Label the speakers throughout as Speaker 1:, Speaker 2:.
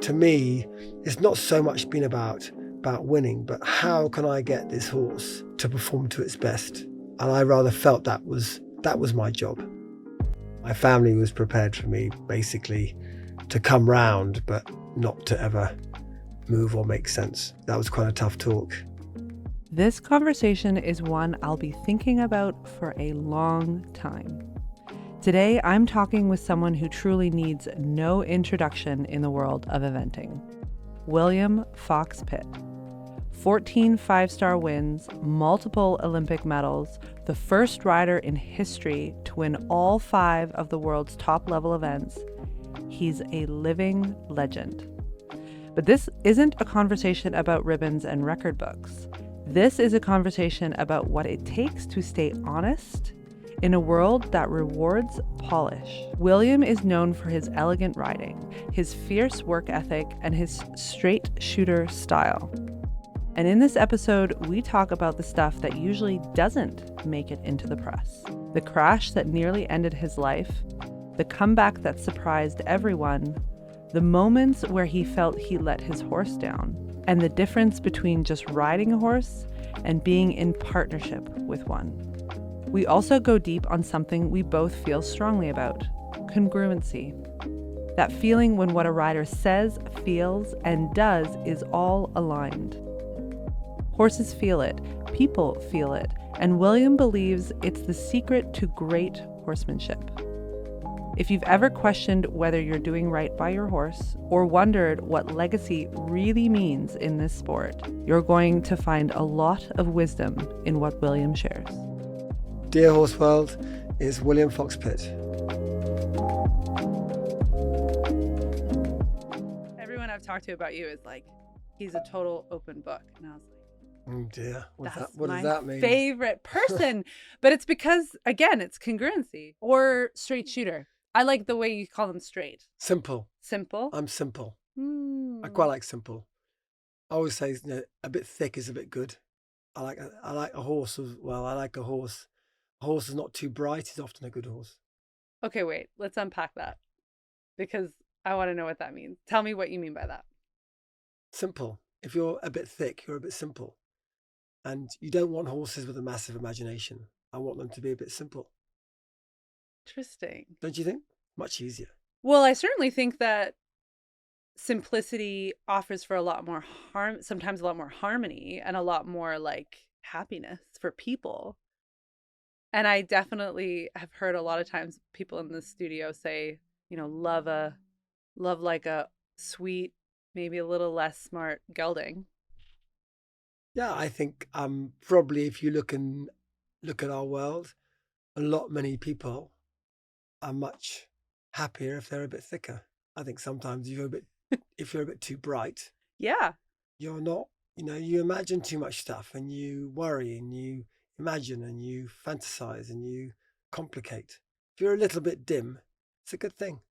Speaker 1: to me, it's not so much been about winning, but how can I get this horse to perform to its best? And I rather felt that was my job. My family was prepared for me basically to come round, but not to ever move or make sense. That was quite a tough talk.
Speaker 2: This conversation is one I'll be thinking about for a long time. Today, I'm talking with someone who truly needs no introduction in the world of eventing. William Fox-Pitt. 14 five-star wins, multiple Olympic medals, the first rider in history to win all 5 of the world's top-level events. He's a living legend. But this isn't a conversation about ribbons and record books. This is a conversation about what it takes to stay honest in a world that rewards polish. William is known for his elegant riding, his fierce work ethic, and his straight shooter style. And in this episode, we talk about the stuff that usually doesn't make it into the press. The crash that nearly ended his life, the comeback that surprised everyone, the moments where he felt he let his horse down, and the difference between just riding a horse and being in partnership with one. We also go deep on something we both feel strongly about: congruency. That feeling when what a rider says, feels, and does is all aligned. Horses feel it, people feel it, and William believes it's the secret to great horsemanship. If you've ever questioned whether you're doing right by your horse or wondered what legacy really means in this sport, you're going to find a lot of wisdom in what William shares.
Speaker 1: Dear Horse World, is William Fox-Pitt.
Speaker 2: Everyone I've talked to about you is like, he's a total open book. And I was like,
Speaker 1: Oh dear, what
Speaker 2: my
Speaker 1: does that mean?
Speaker 2: Favorite person. But it's because, again, it's congruency or straight shooter. I like the way you call them straight.
Speaker 1: Simple.
Speaker 2: Simple?
Speaker 1: I'm simple. I
Speaker 2: Mm.
Speaker 1: quite like simple. I always say, a bit thick is a bit good. I like a horse as well. I like a horse. A horse is not too bright is often a good horse.
Speaker 2: Okay, wait. Let's unpack that because I want to know what that means. Tell me what you mean by that.
Speaker 1: Simple. If you're a bit thick, you're a bit simple. And you don't want horses with a massive imagination. I want them to be a bit simple.
Speaker 2: Interesting.
Speaker 1: Don't you think? Much easier.
Speaker 2: Well, I certainly think that simplicity offers for a lot more sometimes a lot more harmony and a lot more like happiness for people. And I definitely have heard a lot of times people in the studio say, love like a sweet, maybe a little less smart gelding.
Speaker 1: Yeah, I think probably if you look at our world, many people are much happier if they're a bit thicker. I think sometimes if you're a bit too bright,
Speaker 2: Yeah.
Speaker 1: you're not, you imagine too much stuff and you worry and you imagine and you fantasize and you complicate. If you're a little bit dim, it's a good thing.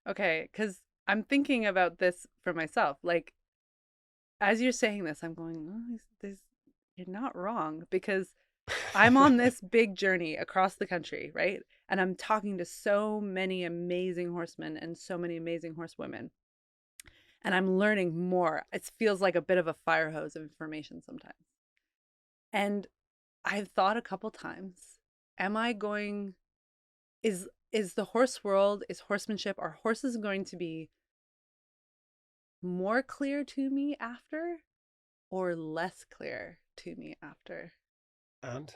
Speaker 2: Okay, because I'm thinking about this for myself. Like, as you're saying this, I'm going, oh, you're not wrong, because I'm on this big journey across the country, right? And I'm talking to so many amazing horsemen and so many amazing horsewomen. And I'm learning more. It feels like a bit of a fire hose of information sometimes. And I've thought a couple times, is the horse world, is horsemanship, are horses going to be more clear to me after or less clear to me after?
Speaker 1: And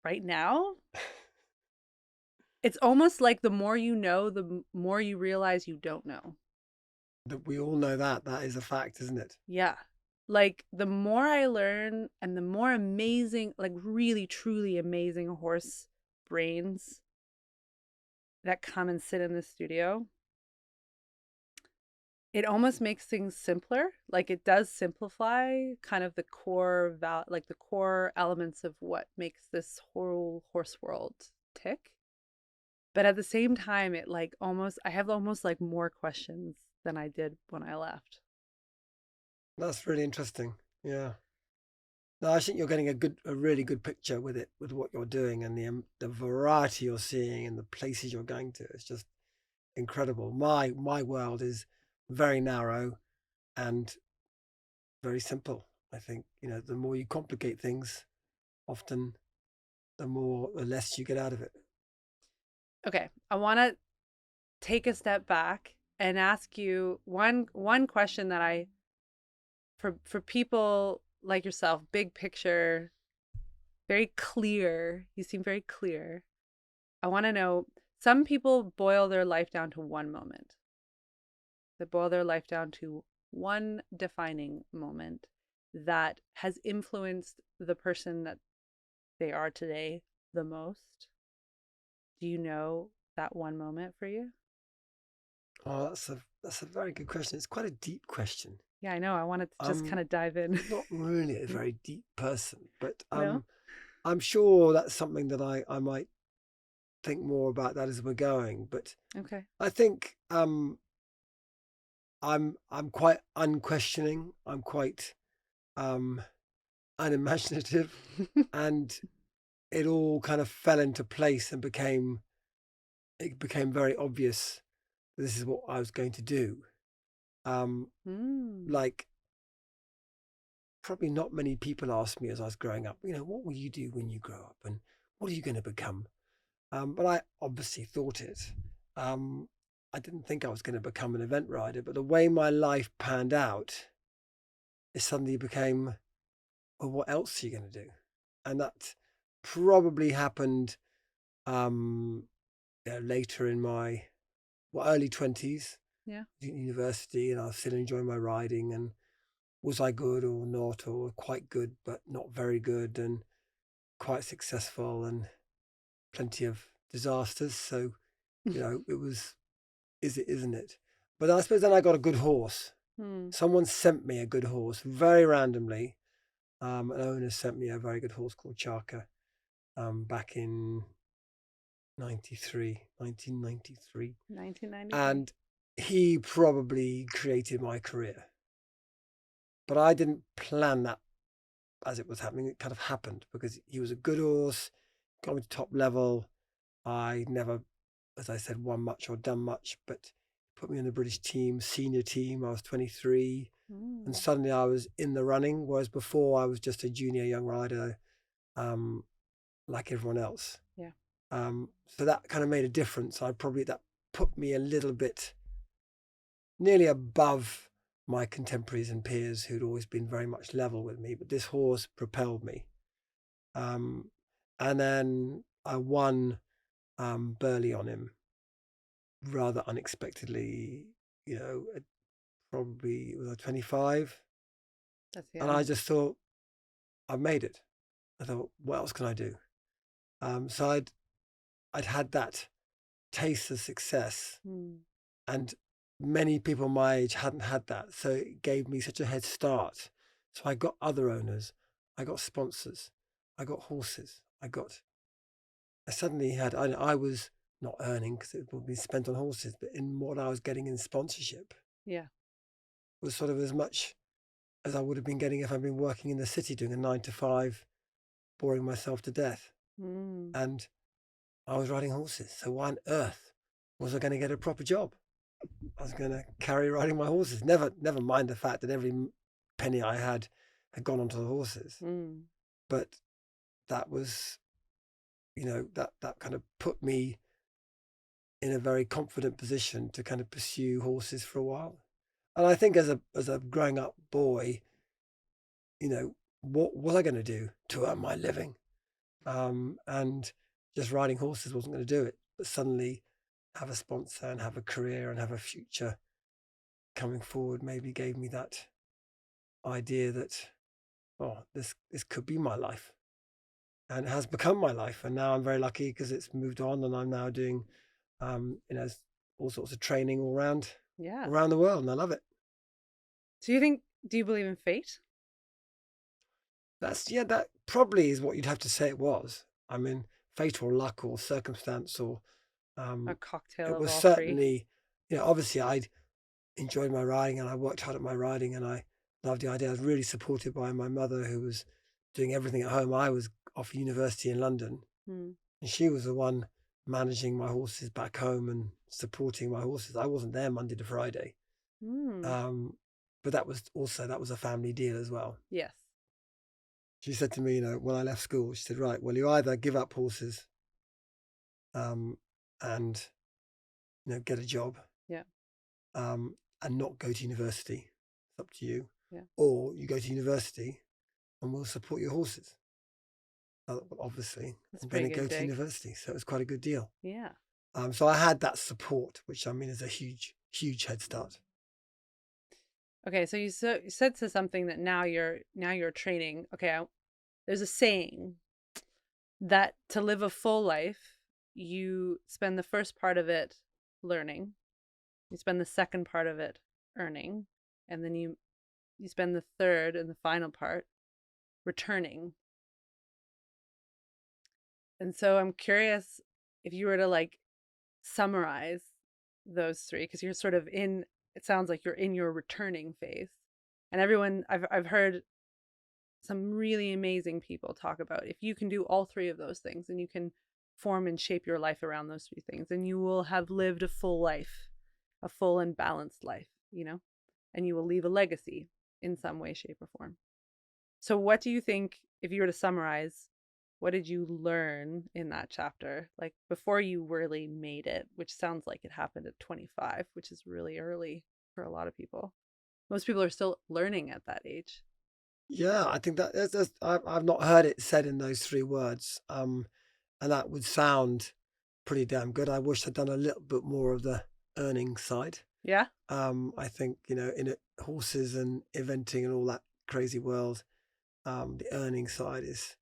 Speaker 2: right now, it's almost like the more you know, the more you realize you don't know.
Speaker 1: we all know that is a fact, isn't it?
Speaker 2: Yeah. Like the more I learn and the more amazing, like really, truly amazing horse brains that come and sit in the studio, it almost makes things simpler. Like it does simplify kind of the core the core elements of what makes this whole horse world tick. But at the same time, I have almost like more questions than I did when I left.
Speaker 1: That's really interesting. Yeah. No, I think you're getting a really good picture with it, with what you're doing and the variety you're seeing and the places you're going to. It's just incredible. My world is very narrow and very simple. I think, the more you complicate things, often the less you get out of it.
Speaker 2: Okay, I want to take a step back and ask you one question that for people like yourself, big picture, very clear. You seem very clear. I want to know, some people boil their life down to one moment. They boil their life down to one defining moment that has influenced the person that they are today the most. Do you know that one moment for you?
Speaker 1: Oh, that's a very good question. It's quite a deep question.
Speaker 2: Yeah, I know. I wanted to just kind of dive in.
Speaker 1: Not really a very deep person, but
Speaker 2: No?
Speaker 1: I'm sure that's something that I might think more about that as we're going. But
Speaker 2: Okay.
Speaker 1: I think I'm quite unquestioning. I'm quite unimaginative, and it all kind of fell into place and it became very obvious that this is what I was going to do. Like, probably not many people asked me as I was growing up, what will you do when you grow up, and what are you going to become? But I obviously thought it. I didn't think I was going to become an event rider, but the way my life panned out, it suddenly became, well, what else are you going to do? And that probably happened later in my early 20s,
Speaker 2: Yeah.
Speaker 1: university, and I was still enjoying my riding. And was I good or not, or quite good but not very good, and quite successful, and plenty of disasters. So, it was, is it, isn't it? But I suppose then I got a good horse. Someone sent me a good horse very randomly. An owner sent me a very good horse called Chaka back in 1993.
Speaker 2: 1993.
Speaker 1: And he probably created my career. But I didn't plan that as it was happening. It kind of happened because he was a good horse, got me to top level. I never, as I said, won much or done much, but put me on the British team, senior team. I was 23, and suddenly I was in the running, whereas before I was just a junior young rider, like everyone else.
Speaker 2: Yeah.
Speaker 1: So that kind of made a difference. That put me a little bit nearly above my contemporaries and peers who'd always been very much level with me, but this horse propelled me. And then I won Burley on him rather unexpectedly, probably was I 25?
Speaker 2: That's
Speaker 1: And I just thought, I've made it. I thought, what else can I do? So I'd had that taste of success, and many people my age hadn't had that. So it gave me such a head start. So I got other owners, I got sponsors, I got horses, I suddenly had, I was not earning because it would be spent on horses, but in what I was getting in sponsorship was sort of as much as I would have been getting if I'd been working in the city doing a 9 to 5, boring myself to death. And I was riding horses. So why on earth was I going to get a proper job? I was going to carry riding my horses. Never mind the fact that every penny I had gone onto the horses. But that was, that kind of put me in a very confident position to kind of pursue horses for a while. And I think as a growing up boy, what was I going to do to earn my living? And just riding horses wasn't going to do it. But suddenly have a sponsor and have a career and have a future coming forward maybe gave me that idea that, oh, this could be my life. And it has become my life. And now I'm very lucky because it's moved on, and I'm now doing, all sorts of training all around the world, and I love it.
Speaker 2: Do you believe in fate?
Speaker 1: That probably is what you'd have to say it was. I mean, fate or luck or circumstance or
Speaker 2: A cocktail
Speaker 1: it
Speaker 2: of
Speaker 1: was
Speaker 2: all
Speaker 1: certainly, obviously I'd enjoyed my riding and I worked hard at my riding, and I loved the idea. I was really supported by my mother, who was doing everything at home. I was off university in London, and she was the one managing my horses back home and supporting my horses. I wasn't there Monday to Friday.
Speaker 2: Mm.
Speaker 1: But that was a family deal as well.
Speaker 2: Yes.
Speaker 1: She said to me, when I left school, she said, right, well, you either give up horses, and get a job,
Speaker 2: Yeah.
Speaker 1: and not go to university. It's up to you.
Speaker 2: Yeah.
Speaker 1: Or you go to university and we'll support your horses. Well, obviously,
Speaker 2: That's
Speaker 1: I'm
Speaker 2: a pretty
Speaker 1: going to go
Speaker 2: good
Speaker 1: to
Speaker 2: dig.
Speaker 1: university. So it was quite a good deal.
Speaker 2: Yeah.
Speaker 1: So I had that support, which is a huge, huge head start.
Speaker 2: Okay, so you said to something that now you're training. Okay, there's a saying that to live a full life, you spend the first part of it learning, you spend the second part of it earning, and then you spend the third and the final part returning. And so I'm curious if you were to like summarize those three, because you're sort of in, it sounds like you're in your returning phase. And everyone, I've heard some really amazing people talk about if you can do all three of those things and you can form and shape your life around those three things, and you will have lived a full life, a full and balanced life, and you will leave a legacy in some way, shape, or form. So what do you think, if you were to summarize, what did you learn in that chapter? Like before you really made it, which sounds like it happened at 25, which is really early for a lot of people. Most people are still learning at that age.
Speaker 1: Yeah, I think that I've not heard it said in those three words. And that would sound pretty damn good. I wish I'd done a little bit more of the earning side.
Speaker 2: Yeah.
Speaker 1: I think, horses and eventing and all that crazy world, the earning side is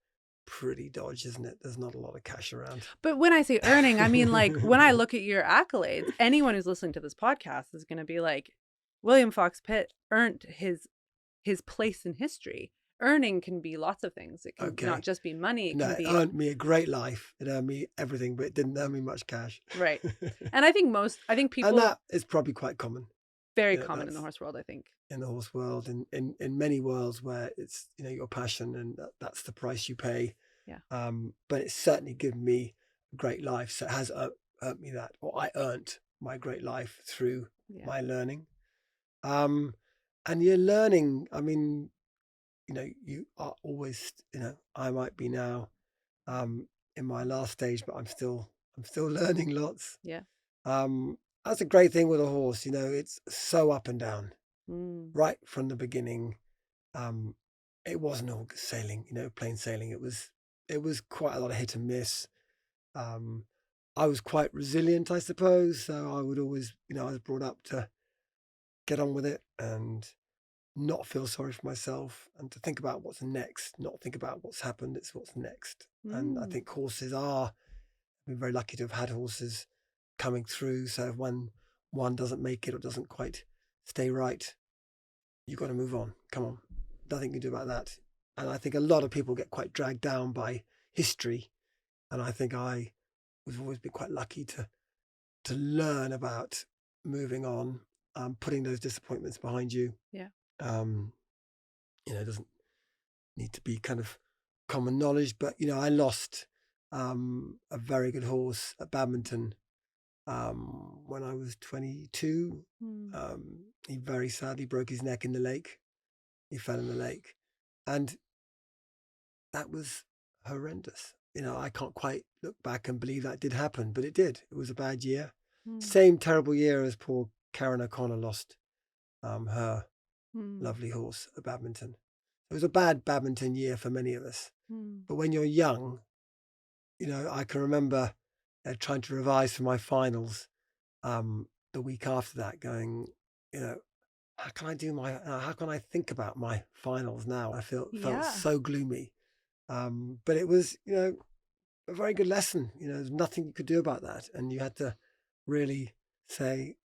Speaker 1: pretty dodgy, isn't it? There's not a lot of cash around.
Speaker 2: But when I say earning, I mean, like, when I look at your accolades, anyone who's listening to this podcast is going to be like, William Fox-Pitt earned his place in history. Earning can be lots of things. It can not just be money. It can be...
Speaker 1: It earned me a great life. It earned me everything, but it didn't earn me much cash.
Speaker 2: Right. And I think people...
Speaker 1: And that is probably quite common.
Speaker 2: Very common in the horse world, I think.
Speaker 1: In the horse world, in many worlds where it's, your passion and that's the price you pay.
Speaker 2: Yeah.
Speaker 1: But it's certainly given me a great life. So it has earned me that, or I earned my great life through my learning. And you're learning, you are always, I might be now in my last stage, but I'm still learning lots.
Speaker 2: Yeah.
Speaker 1: That's a great thing with a horse, it's so up and down. Right from the beginning. It wasn't all sailing, plain sailing. It was quite a lot of hit and miss. I was quite resilient, I suppose. So I would always, I was brought up to get on with it and not feel sorry for myself and to think about what's next, not think about what's happened. It's what's next. And I think horses I've been very lucky to have had horses coming through. So if one doesn't make it or doesn't quite stay right, you've got to move on. Come on. Nothing you can do about that. And I think a lot of people get quite dragged down by history. And I think I have always been quite lucky to learn about moving on, putting those disappointments behind you.
Speaker 2: Yeah.
Speaker 1: It doesn't need to be kind of common knowledge, but, I lost a very good horse at badminton when I was 22. He very sadly broke his neck in the lake. He fell in the lake. And that was horrendous. I can't quite look back and believe that did happen, but it did. It was a bad year. Same terrible year as poor Karen O'Connor lost her lovely horse at badminton. It was a bad badminton year for many of us. But when you're young, I can remember trying to revise for my finals the week after that, going, how can I think about my finals now? I felt so gloomy. But it was, a very good lesson. There's nothing you could do about that. And you had to really say,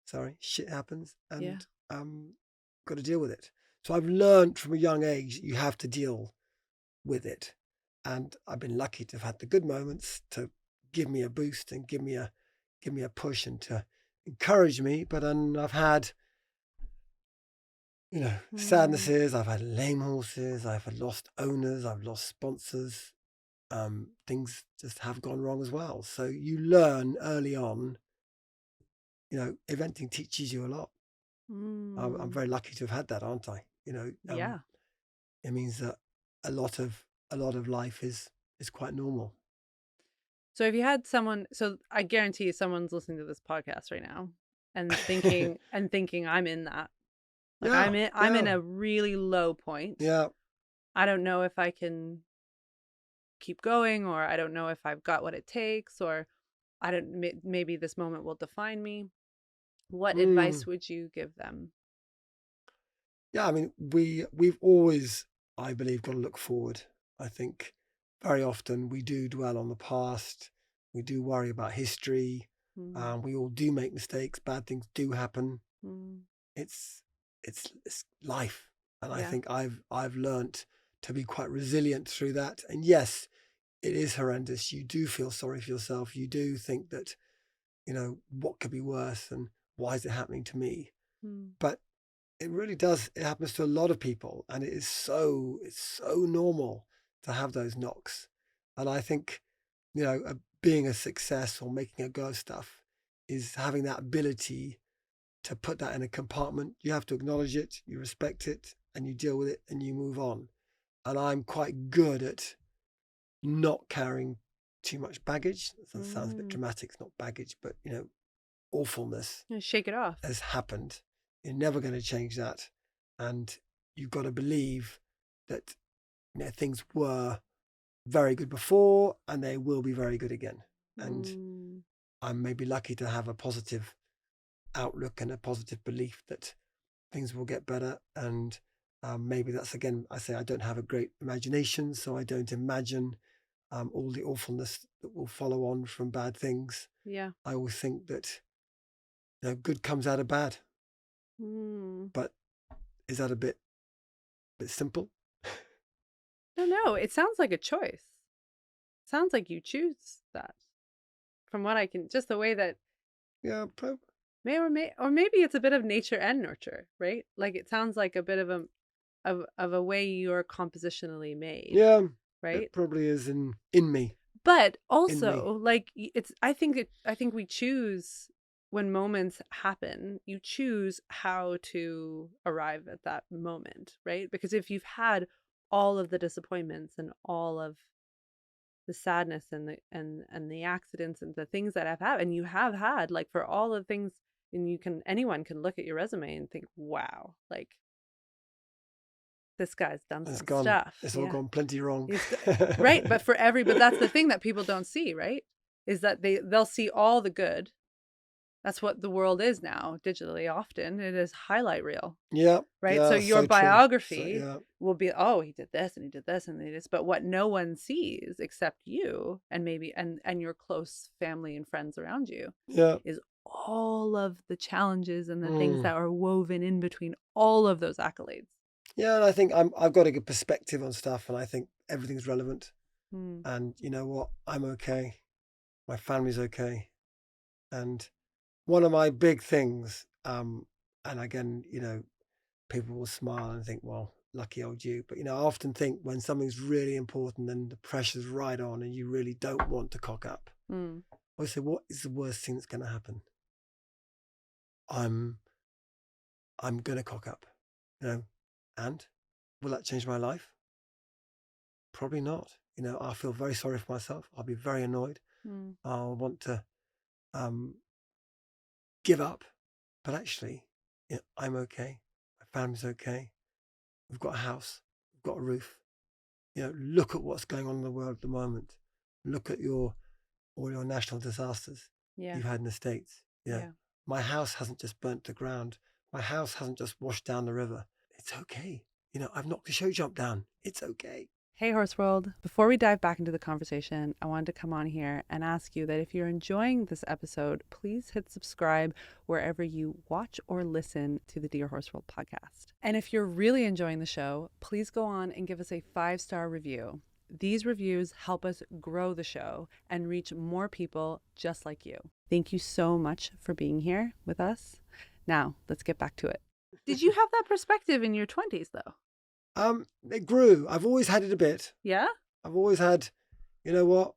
Speaker 1: sorry, shit happens and got to deal with it. So I've learned from a young age, you have to deal with it. And I've been lucky to have had the good moments to give me a boost and give me a push and to encourage me. But I've had, sadnesses. I've had lame horses. I've had lost owners. I've lost sponsors. Things just have gone wrong as well. So you learn early on eventing teaches you a lot. I'm very lucky to have had that, aren't I?
Speaker 2: Yeah.
Speaker 1: It means that a lot of life is quite normal.
Speaker 2: So if you had someone, so I guarantee you someone's listening to this podcast right now and thinking I'm in that. Like
Speaker 1: Yeah,
Speaker 2: I'm in a really low point.
Speaker 1: yeah.
Speaker 2: I don't know if I can keep going, or I don't know if I've got what it takes, or maybe this moment will define me. What advice would you give them?
Speaker 1: Yeah, I mean, we've always, I believe, got to look forward. I think very often we do dwell on the past. We do worry about history. We all do make mistakes. Bad things do happen. It's life, and I think I've learnt to be quite resilient through that. And yes, it is horrendous. You do feel sorry for yourself. You do think that, what could be worse, and why is it happening to me? But it really does. It happens to a lot of people, and it's so normal to have those knocks. And I think, being a success or making a go of stuff is having that ability to put that in a compartment. You have to acknowledge it, you respect it, and you deal with it, and you move on. And I'm quite good at not carrying too much baggage. That sounds a bit dramatic. It's not baggage, but awfulness
Speaker 2: Shake it off.
Speaker 1: has happened. You're never going to change that, and you've got to believe that things were very good before, and they will be very good again. And I'm maybe lucky to have a positive outlook and a positive belief that things will get better. And maybe that's, again, I say I don't have a great imagination, so I don't imagine all the awfulness that will follow on from bad things.
Speaker 2: Yeah.
Speaker 1: I always think that good comes out of bad. But is that a bit simple?
Speaker 2: No, it sounds like a choice. Sounds like you choose that. From what I can, just the way that.
Speaker 1: Yeah, probably.
Speaker 2: Maybe it's a bit of nature and nurture, right? Like it sounds like a bit of a way you're compositionally made.
Speaker 1: Yeah,
Speaker 2: right.
Speaker 1: It probably is in me.
Speaker 2: But also, like I think we choose when moments happen. You choose how to arrive at that moment, right? Because if you've had all of the disappointments and all of the sadness and the accidents and the things that have happened, and you have had, like, for all the things, and anyone can look at your resume and think, wow, like this guy's done some stuff.
Speaker 1: It's all gone plenty wrong.
Speaker 2: Right. But that's the thing that people don't see, right? Is that they'll see all the good. That's what the world is now, digitally. Often it is highlight reel.
Speaker 1: Yeah.
Speaker 2: Right.
Speaker 1: Yeah,
Speaker 2: so your biography
Speaker 1: yeah.
Speaker 2: will be, oh, he did this and he did this and he did this. But what no one sees except you and maybe and your close family and friends around you is all of the challenges and the things that are woven in between all of those accolades.
Speaker 1: Yeah, and I think I've got a good perspective on stuff, and I think everything's relevant. And you know what? I'm okay. My family's okay. And one of my big things, and again, people will smile and think, well, lucky old you. But, I often think when something's really important and the pressure's right on and you really don't want to cock up, I say, what is the worst thing that's going to happen? I'm going to cock up, and will that change my life? Probably not. I'll feel very sorry for myself. I'll be very annoyed. I'll want to give up. But actually, I'm okay. My family's okay. We've got a house. We've got a roof. Look at what's going on in the world at the moment. Look at all your national disasters you've had in the States. Yeah. My house hasn't just burnt to ground. My house hasn't just washed down the river. It's okay. I've knocked a show jump down. It's okay.
Speaker 2: Hey, Horse World. Before we dive back into the conversation, I wanted to come on here and ask you that if you're enjoying this episode, please hit subscribe wherever you watch or listen to the Dear Horse World podcast. And if you're really enjoying the show, please go on and give us a 5-star review. These reviews help us grow the show and reach more people just like you. Thank you so much for being here with us. Now, let's get back to it. Did you have that perspective in your 20s, though?
Speaker 1: It grew. I've always had it a bit.
Speaker 2: Yeah?
Speaker 1: I've always had, you know what?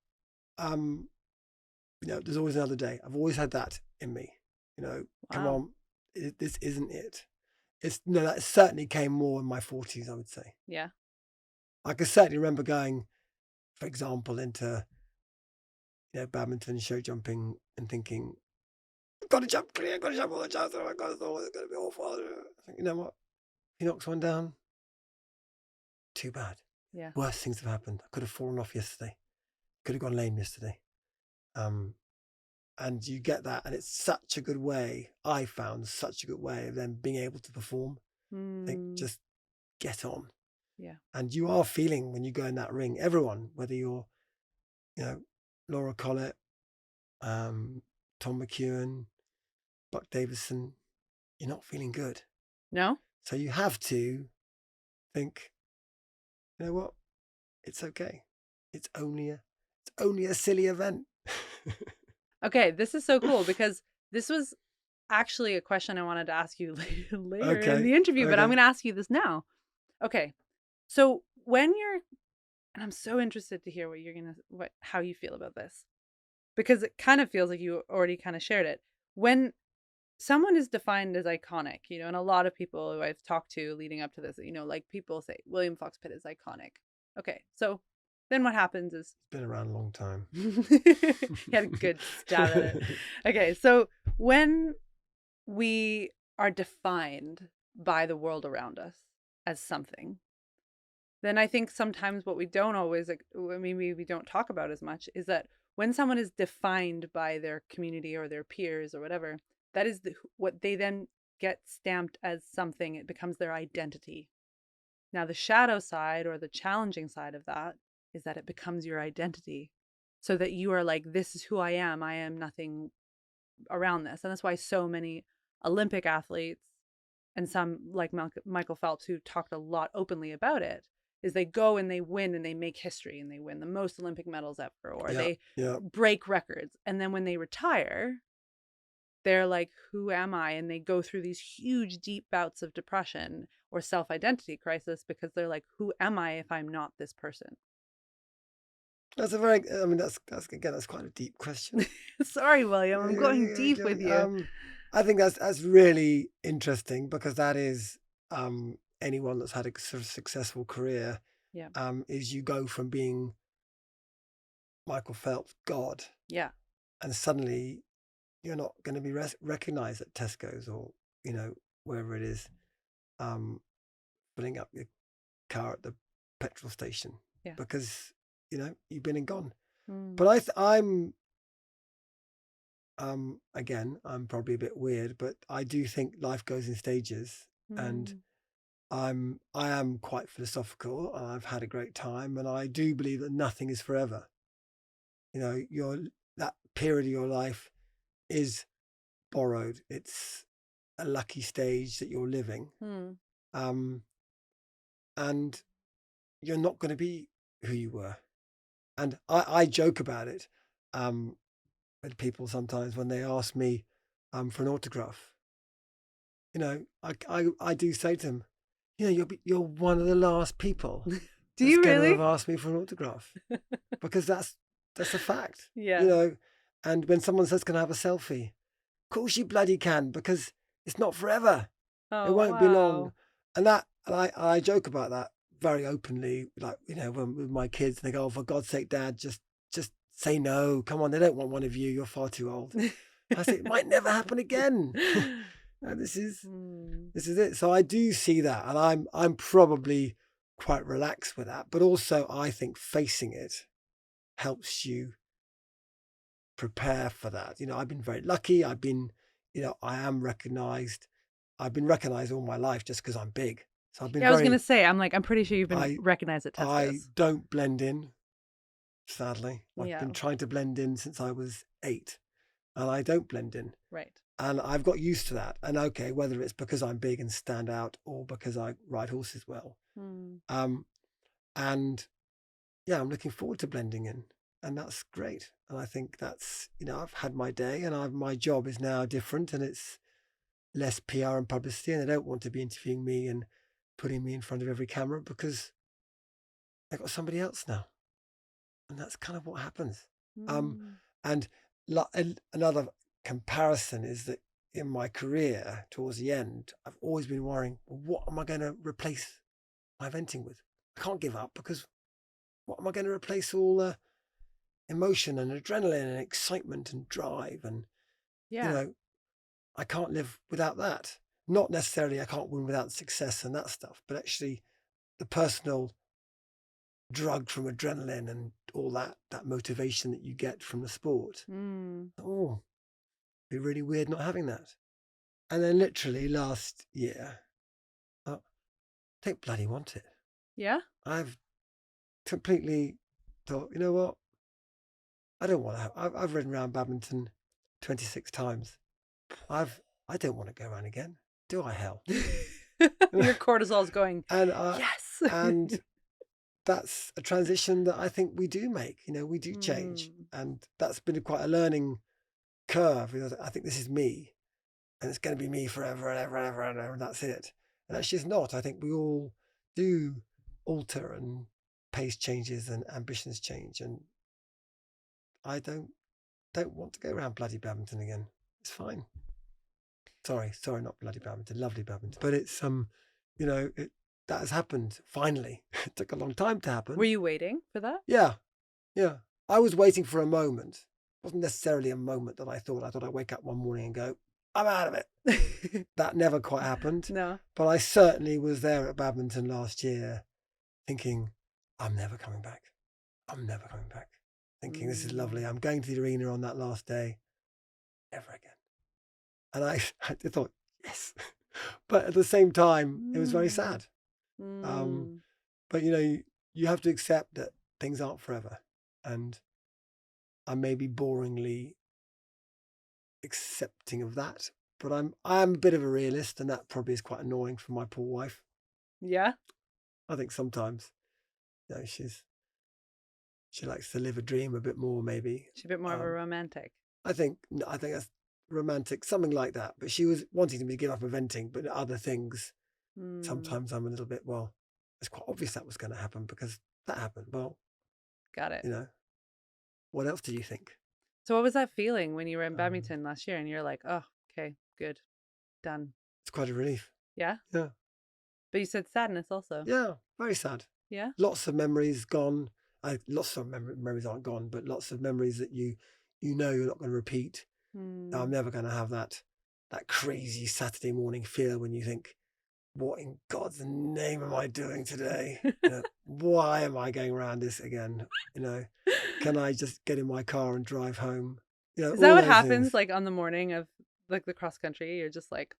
Speaker 1: There's always another day. I've always had that in me. Come
Speaker 2: Wow.
Speaker 1: on, this isn't it. That certainly came more in my 40s, I would say.
Speaker 2: Yeah.
Speaker 1: I can certainly remember going, for example, into badminton, show jumping, and thinking, I've got to jump clear, I've got to jump all the time, oh my God, it's going to be awful. I think, you know what? He knocks one down. Too bad.
Speaker 2: Yeah.
Speaker 1: Worse things have happened. I could have fallen off yesterday. Could have gone lame yesterday. And you get that, and it's such a good way. I found such a good way of then being able to perform. Think, just get on.
Speaker 2: Yeah.
Speaker 1: And you are feeling when you go in that ring. Everyone, whether you're, Laura Collett, Tom McEwen, Buck Davison, you're not feeling good.
Speaker 2: No?
Speaker 1: So you have to think, you know what? It's okay. It's only a silly event.
Speaker 2: Okay, this is so cool because this was actually a question I wanted to ask you later in the interview, but I'm going to ask you this now. Okay, so when you're, and I'm so interested to hear how you feel about this, because it kind of feels like you already kind of shared it. When someone is defined as iconic, and a lot of people who I've talked to leading up to this, like people say William Fox-Pitt is iconic. Okay, so then what happens is...
Speaker 1: It's been around a long time.
Speaker 2: He had a good stab at it. Okay, so when we are defined by the world around us as something, then I think sometimes what we don't always, maybe we don't talk about as much, is that when someone is defined by their community or their peers or whatever, that is what they then get stamped as something. It becomes their identity. Now, the shadow side or the challenging side of that is that it becomes your identity, so that you are like, this is who I am nothing around this. And that's why so many Olympic athletes, and some like Michael Phelps, who talked a lot openly about it, is they go and they win and they make history and they win the most Olympic medals ever, or they break records. And then when they retire, they're like, who am I? And they go through these huge, deep bouts of depression or self-identity crisis because they're like, who am I if I'm not this person?
Speaker 1: That's quite a deep question.
Speaker 2: Sorry, William, I'm going deep with you.
Speaker 1: I think that's really interesting, because that is anyone that's had a sort of successful career.
Speaker 2: Yeah.
Speaker 1: Is you go from being Michael Phelps, God.
Speaker 2: Yeah.
Speaker 1: And suddenly you're not going to be recognized at Tesco's or, wherever it is, filling up your car at the petrol station.
Speaker 2: Yeah.
Speaker 1: Because, you've been and gone. But I'm again, I'm probably a bit weird, but I do think life goes in stages, and I am quite philosophical, and I've had a great time, and I do believe that nothing is forever. That period of your life is borrowed. It's a lucky stage that you're living. And you're not going to be who you were. And I joke about it with people sometimes when they ask me for an autograph. I do say to them, you're one of the last people
Speaker 2: do you really
Speaker 1: have asked me for an autograph, because that's a fact.
Speaker 2: Yeah.
Speaker 1: And when someone says, can I have a selfie? Of course you bloody can, because it's not forever. It won't be long. And I joke about that very openly, like, with my kids, and they go, oh, for God's sake, Dad, just say no. Come on, they don't want one of you. You're far too old. I say, it might never happen again. And this is it. So I do see that, and I'm probably quite relaxed with that. But also, I think facing it helps you prepare for that. I've been very lucky. I've been, I am recognized. I've been recognized all my life just because I'm big. So I've been.
Speaker 2: I was going to say, I'm pretty sure you've been recognized at Tesco's.
Speaker 1: I don't blend in, sadly. I've been trying to blend in since I was 8, and I don't blend in.
Speaker 2: Right.
Speaker 1: And I've got used to that. And okay, whether it's because I'm big and stand out, or because I ride horses well. And yeah, I'm looking forward to blending in, and that's great. And I think that's, I've had my day, and my job is now different, and it's less PR and publicity, and they don't want to be interviewing me and putting me in front of every camera, because they've got somebody else now. And that's kind of what happens. And another comparison is that, in my career towards the end, I've always been worrying, well, what am I going to replace my eventing with? I can't give up, because what am I going to replace all the emotion and adrenaline and excitement and drive? And, I can't live without that. Not necessarily I can't win without success and that stuff, but actually the personal drug from adrenaline and all that motivation that you get from the sport. Oh, it'd be really weird not having that. And then literally last year, I don't bloody want it.
Speaker 2: Yeah?
Speaker 1: I've completely thought, you know what? I don't want to I've ridden around badminton 26 times. I don't want to go around again. Do I, hell?
Speaker 2: Your cortisol's going,
Speaker 1: and
Speaker 2: yes.
Speaker 1: And that's a transition that I think we do make. We do change. And that's been quite a learning curve. I think this is me, and it's going to be me forever and ever and ever and ever, and that's it. And actually it's not. I think we all do alter, and pace changes and ambitions change. And I don't want to go around bloody badminton again. It's fine. Sorry, not bloody badminton, lovely badminton. But it's that has happened finally. It took a long time to happen.
Speaker 2: Were you waiting for that?
Speaker 1: Yeah. I was waiting for a moment. It wasn't necessarily a moment that I thought I'd wake up one morning and go, I'm out of it. That never quite happened.
Speaker 2: No.
Speaker 1: But I certainly was there at badminton last year thinking, I'm never coming back. Thinking, this is lovely. I'm going to the arena on that last day. Never again. And I thought, yes. But at the same time, it was very sad. But, you have to accept that things aren't forever. And I may be boringly accepting of that. But I'm a bit of a realist, and that probably is quite annoying for my poor wife.
Speaker 2: Yeah?
Speaker 1: I think sometimes, she likes to live a dream a bit more, maybe.
Speaker 2: She's a bit more of a romantic.
Speaker 1: I think that's romantic, something like that. But she was wanting me to give up eventing, but other things. Sometimes I'm a little bit, well, it's quite obvious that was going to happen because that happened. Well,
Speaker 2: got it.
Speaker 1: What else did you think?
Speaker 2: So what was that feeling when you were in badminton last year and you're like, oh, okay, good, done?
Speaker 1: It's quite a relief.
Speaker 2: Yeah?
Speaker 1: Yeah.
Speaker 2: But you said sadness also.
Speaker 1: Yeah, very sad.
Speaker 2: Yeah?
Speaker 1: Lots of memories gone. Lots of memories aren't gone, but lots of memories that you're not going to repeat. I'm never going to have that crazy Saturday morning feel when you think, what in God's name am I doing today? Why am I going around this again? Can I just get in my car and drive home?
Speaker 2: Is that what happens like on the morning of like the cross country? You're just like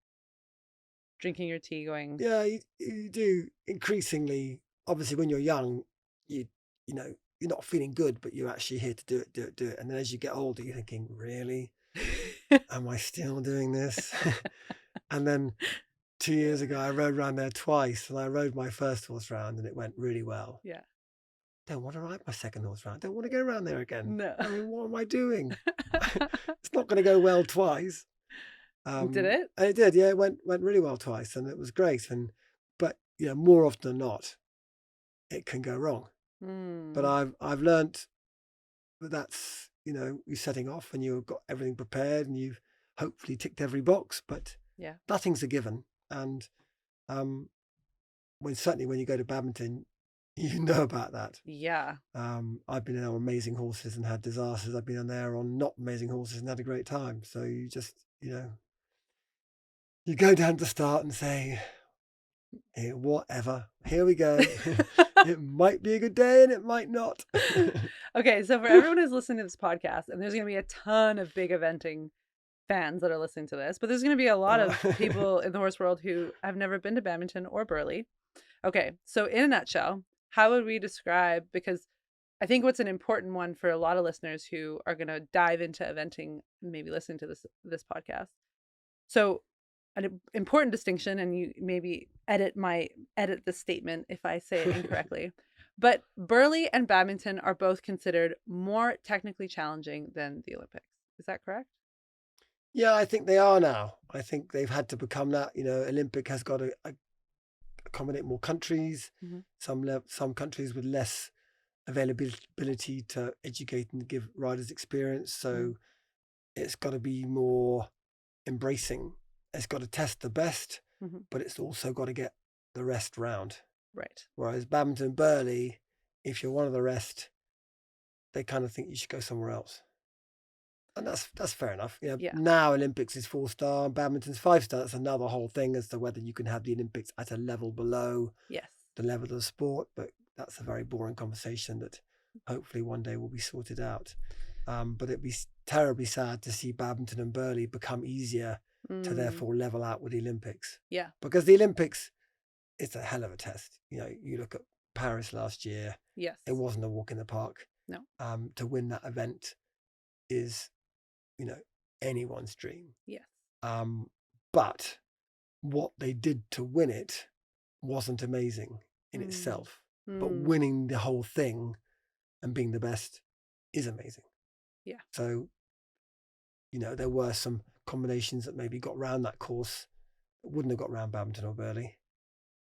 Speaker 2: drinking your tea going.
Speaker 1: Yeah, you do increasingly. Obviously, when you're young, you're not feeling good, but you're actually here to do it. And then as you get older, you're thinking, really? Am I still doing this? And then 2 years ago, I rode around there twice, and I rode my first horse round, and it went really well.
Speaker 2: Yeah.
Speaker 1: Don't want to ride my second horse round. Don't want to go around there again.
Speaker 2: No.
Speaker 1: I mean, what am I doing? It's not going to go well twice.
Speaker 2: Did it?
Speaker 1: And it did. Yeah, it went really well twice, and it was great. But more often than not, it can go wrong. But I've learnt that that's you're setting off, and you've got everything prepared, and you've hopefully ticked every box. But
Speaker 2: yeah,
Speaker 1: nothing's a given. And certainly when you go to badminton, you know about that.
Speaker 2: Yeah.
Speaker 1: I've been on amazing horses and had disasters. I've been on there on not amazing horses and had a great time. So you just, you go down to start and say, hey, whatever, here we go. It might be a good day and it might not.
Speaker 2: Okay, so for everyone who's listening to this podcast, and there's going to be a ton of big eventing fans that are listening to this, but there's going to be a lot of people in the horse world who have never been to badminton or Burghley. Okay, so in a nutshell, how would we describe, because I think what's an important one for a lot of listeners who are going to dive into eventing, maybe listening to this podcast. So an important distinction, and you maybe edit the statement if I say it incorrectly, but Burghley and badminton are both considered more technically challenging than the Olympics. Is that correct?
Speaker 1: Yeah, I think they are now. I think they've had to become that. Olympic has got to accommodate more countries. Mm-hmm. Some countries with less availability to educate and give riders experience. So it's got to be more embracing. It's got to test the best,
Speaker 2: Mm-hmm.
Speaker 1: but it's also got to get the rest round.
Speaker 2: Right.
Speaker 1: Whereas badminton, Burley, if you're one of the rest, they kind of think you should go somewhere else. And that's fair enough. Yeah. Now Olympics is 4-star and badminton's 5-star. That's another whole thing as to whether you can have the Olympics at a level below the level of the sport. But that's a very boring conversation that hopefully one day will be sorted out. But it'd be terribly sad to see badminton and Burley become easier to therefore level out with the Olympics.
Speaker 2: Yeah.
Speaker 1: Because the Olympics, it's a hell of a test. You know, you look at Paris last year.
Speaker 2: Yes.
Speaker 1: It wasn't a walk in the park.
Speaker 2: No.
Speaker 1: To win that event is, you know, anyone's dream.
Speaker 2: Yes.
Speaker 1: But what they did to win it wasn't amazing in itself. But winning the whole thing and being the best is amazing.
Speaker 2: Yeah.
Speaker 1: So, you know, there were some combinations that maybe got round that course that wouldn't have got round badminton or Burley.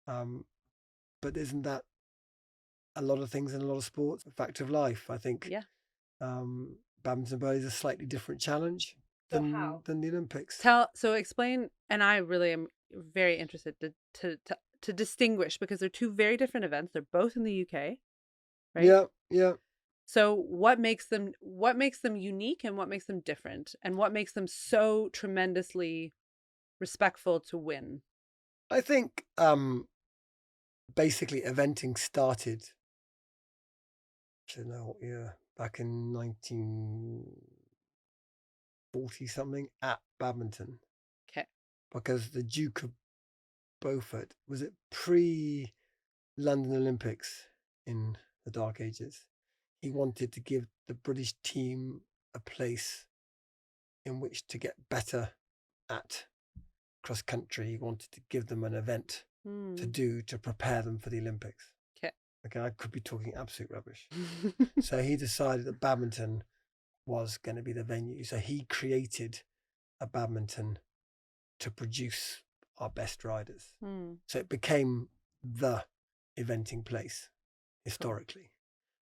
Speaker 1: But isn't that a lot of things in a lot of sports? A fact of life, I think.
Speaker 2: Yeah.
Speaker 1: Badminton and Burley is a slightly different challenge than the Olympics.
Speaker 2: So explain, and I really am very interested to distinguish, because they're two very different events. They're both in the UK, right?
Speaker 1: Yeah.
Speaker 2: So what makes them unique, and what makes them different, and what makes them so tremendously respectful to win?
Speaker 1: I think basically eventing started, I don't know what year, back in 1940 something at badminton.
Speaker 2: Okay.
Speaker 1: Because the Duke of Beaufort, was it pre-London Olympics in the Dark Ages? He wanted to give the British team a place in which to get better at cross country. He wanted to give them an event to do to prepare them for the Olympics. Okay, I could be talking absolute rubbish. So he decided that badminton was going to be the venue. So he created a badminton to produce our best riders. So it became the eventing place historically.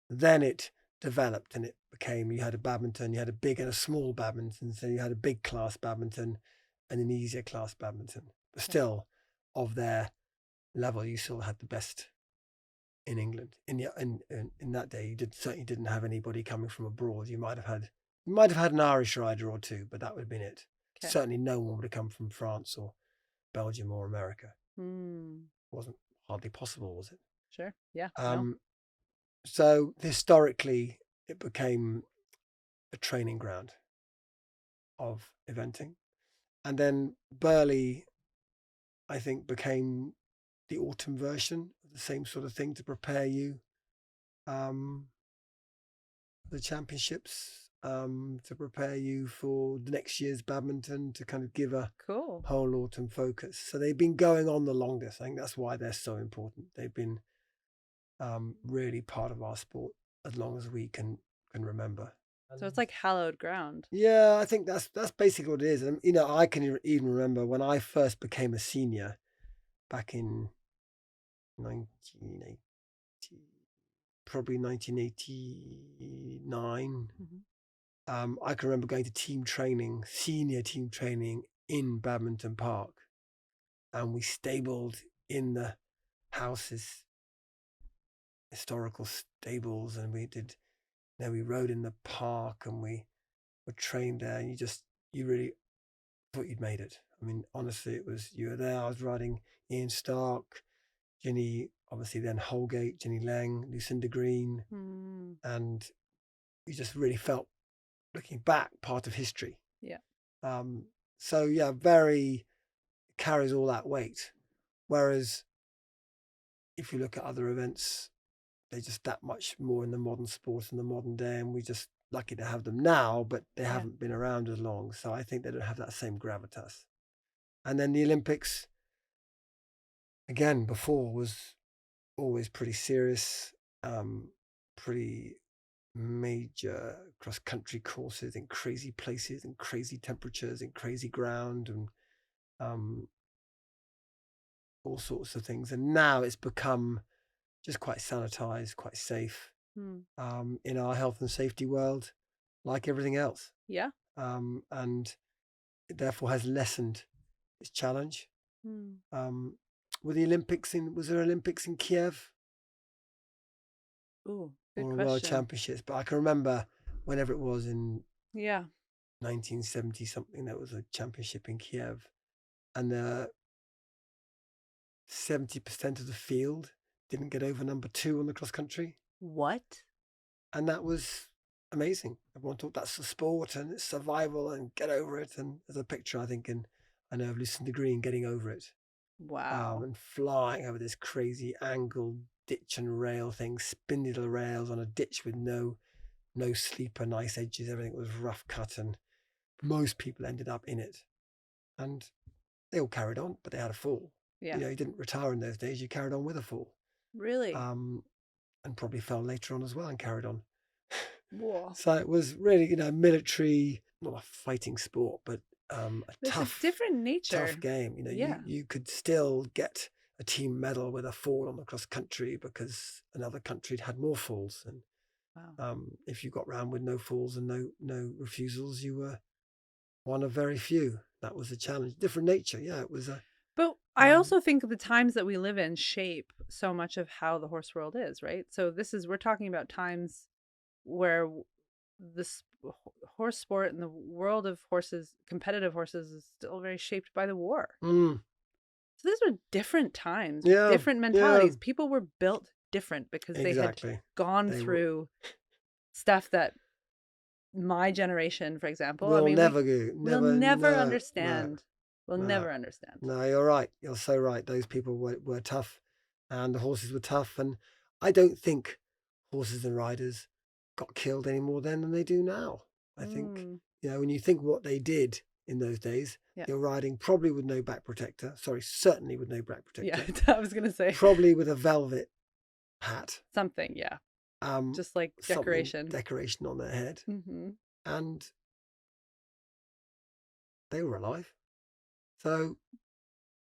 Speaker 1: Then it developed and it became, you had a badminton, you had a big and a small badminton. So you had a big class badminton and an easier class badminton. But still, of their level, you still had the best in England. In that day, you certainly didn't have anybody coming from abroad. You might have had an Irish rider or two, but that would have been it. Okay. Certainly no one would have come from France or Belgium or America. Wasn't hardly possible, was it?
Speaker 2: Sure. Yeah.
Speaker 1: So historically, it became a training ground of eventing. And then Burley, I think, became the autumn version of the same sort of thing to prepare you for the championships, to prepare you for the next year's badminton, to kind of give a whole autumn focus. So they've been going on the longest. I think that's why they're so important. They've been really part of our sport as long as we can remember.
Speaker 2: So it's like hallowed ground.
Speaker 1: Yeah, I think that's basically what it is. And, you know, I can even remember when I first became a senior back in 1980, probably 1989. I can remember going to senior team training in Badminton Park, and we stabled in the houses, historical stables, and we rode in the park and we were trained there, and you really thought you'd made it. I mean, honestly, you were there. I was riding Ian Stark, Jenny, obviously then Holgate, Jenny Lang, Lucinda Green, and you just really felt, looking back, part of history.
Speaker 2: Yeah.
Speaker 1: So yeah, very carries all that weight. Whereas if you look at other events, they're just that much more in the modern sport in the modern day, and we're just lucky to have them now, but they haven't been around as long. So I think they don't have that same gravitas. And then the Olympics, again, before was always pretty serious, pretty major cross-country courses in crazy places, in crazy temperatures, in crazy ground, and all sorts of things. And now it's become just quite sanitized, quite safe in our health and safety world, like everything else.
Speaker 2: Yeah.
Speaker 1: And it therefore has lessened its challenge.
Speaker 2: Hmm.
Speaker 1: Were the was there Olympics in Kiev
Speaker 2: Ooh, good
Speaker 1: or a World
Speaker 2: question.
Speaker 1: Championships? But I can remember whenever it was in
Speaker 2: Yeah.
Speaker 1: 1970 something, there was a championship in Kiev, and 70% of the field didn't get over number 2 on the cross country.
Speaker 2: What?
Speaker 1: And that was amazing. Everyone thought that's the sport and it's survival and get over it. And there's a picture, I think, I know of Lucinda Green getting over it,
Speaker 2: Wow.
Speaker 1: and flying over this crazy angled ditch and rail thing, spindle rails on a ditch with no sleeper, nice edges. Everything was rough cut, and most people ended up in it. And they all carried on, but they had a fall.
Speaker 2: Yeah.
Speaker 1: You didn't retire in those days. You carried on with a fall.
Speaker 2: Really?
Speaker 1: And probably fell later on as well and carried on.
Speaker 2: Whoa.
Speaker 1: So it was really, military, not a fighting sport, but a
Speaker 2: It's a different nature.
Speaker 1: tough game.
Speaker 2: Yeah.
Speaker 1: You could still get a team medal with a fall on the cross country because another country had more falls. And
Speaker 2: Wow.
Speaker 1: if you got round with no falls and no refusals, you were one of very few. That was a challenge. Different nature. Yeah, it was a.
Speaker 2: But I also think the times that we live in shape so much of how the horse world is, right? So we're talking about times where this horse sport and the world of horses, competitive horses, is still very shaped by the war.
Speaker 1: Mm.
Speaker 2: So these were different times,
Speaker 1: Yeah,
Speaker 2: different mentalities.
Speaker 1: yeah.
Speaker 2: People were built different because they had
Speaker 1: Exactly.
Speaker 2: gone
Speaker 1: They were-
Speaker 2: through stuff that my generation, for example,
Speaker 1: We'll never
Speaker 2: we'll never understand. We'll
Speaker 1: no.
Speaker 2: never understand.
Speaker 1: No, you're right. You're so right. Those people were tough, and the horses were tough. And I don't think horses and riders got killed any more then than they do now. I think, when you think what they did in those days,
Speaker 2: Yeah.
Speaker 1: you're riding probably with no back protector. Sorry, certainly with no back protector.
Speaker 2: Yeah, I was going to say.
Speaker 1: Probably with a velvet hat.
Speaker 2: Something, yeah. Just like
Speaker 1: something-
Speaker 2: decoration.
Speaker 1: Decoration on their head.
Speaker 2: Mm-hmm.
Speaker 1: And they were alive. So,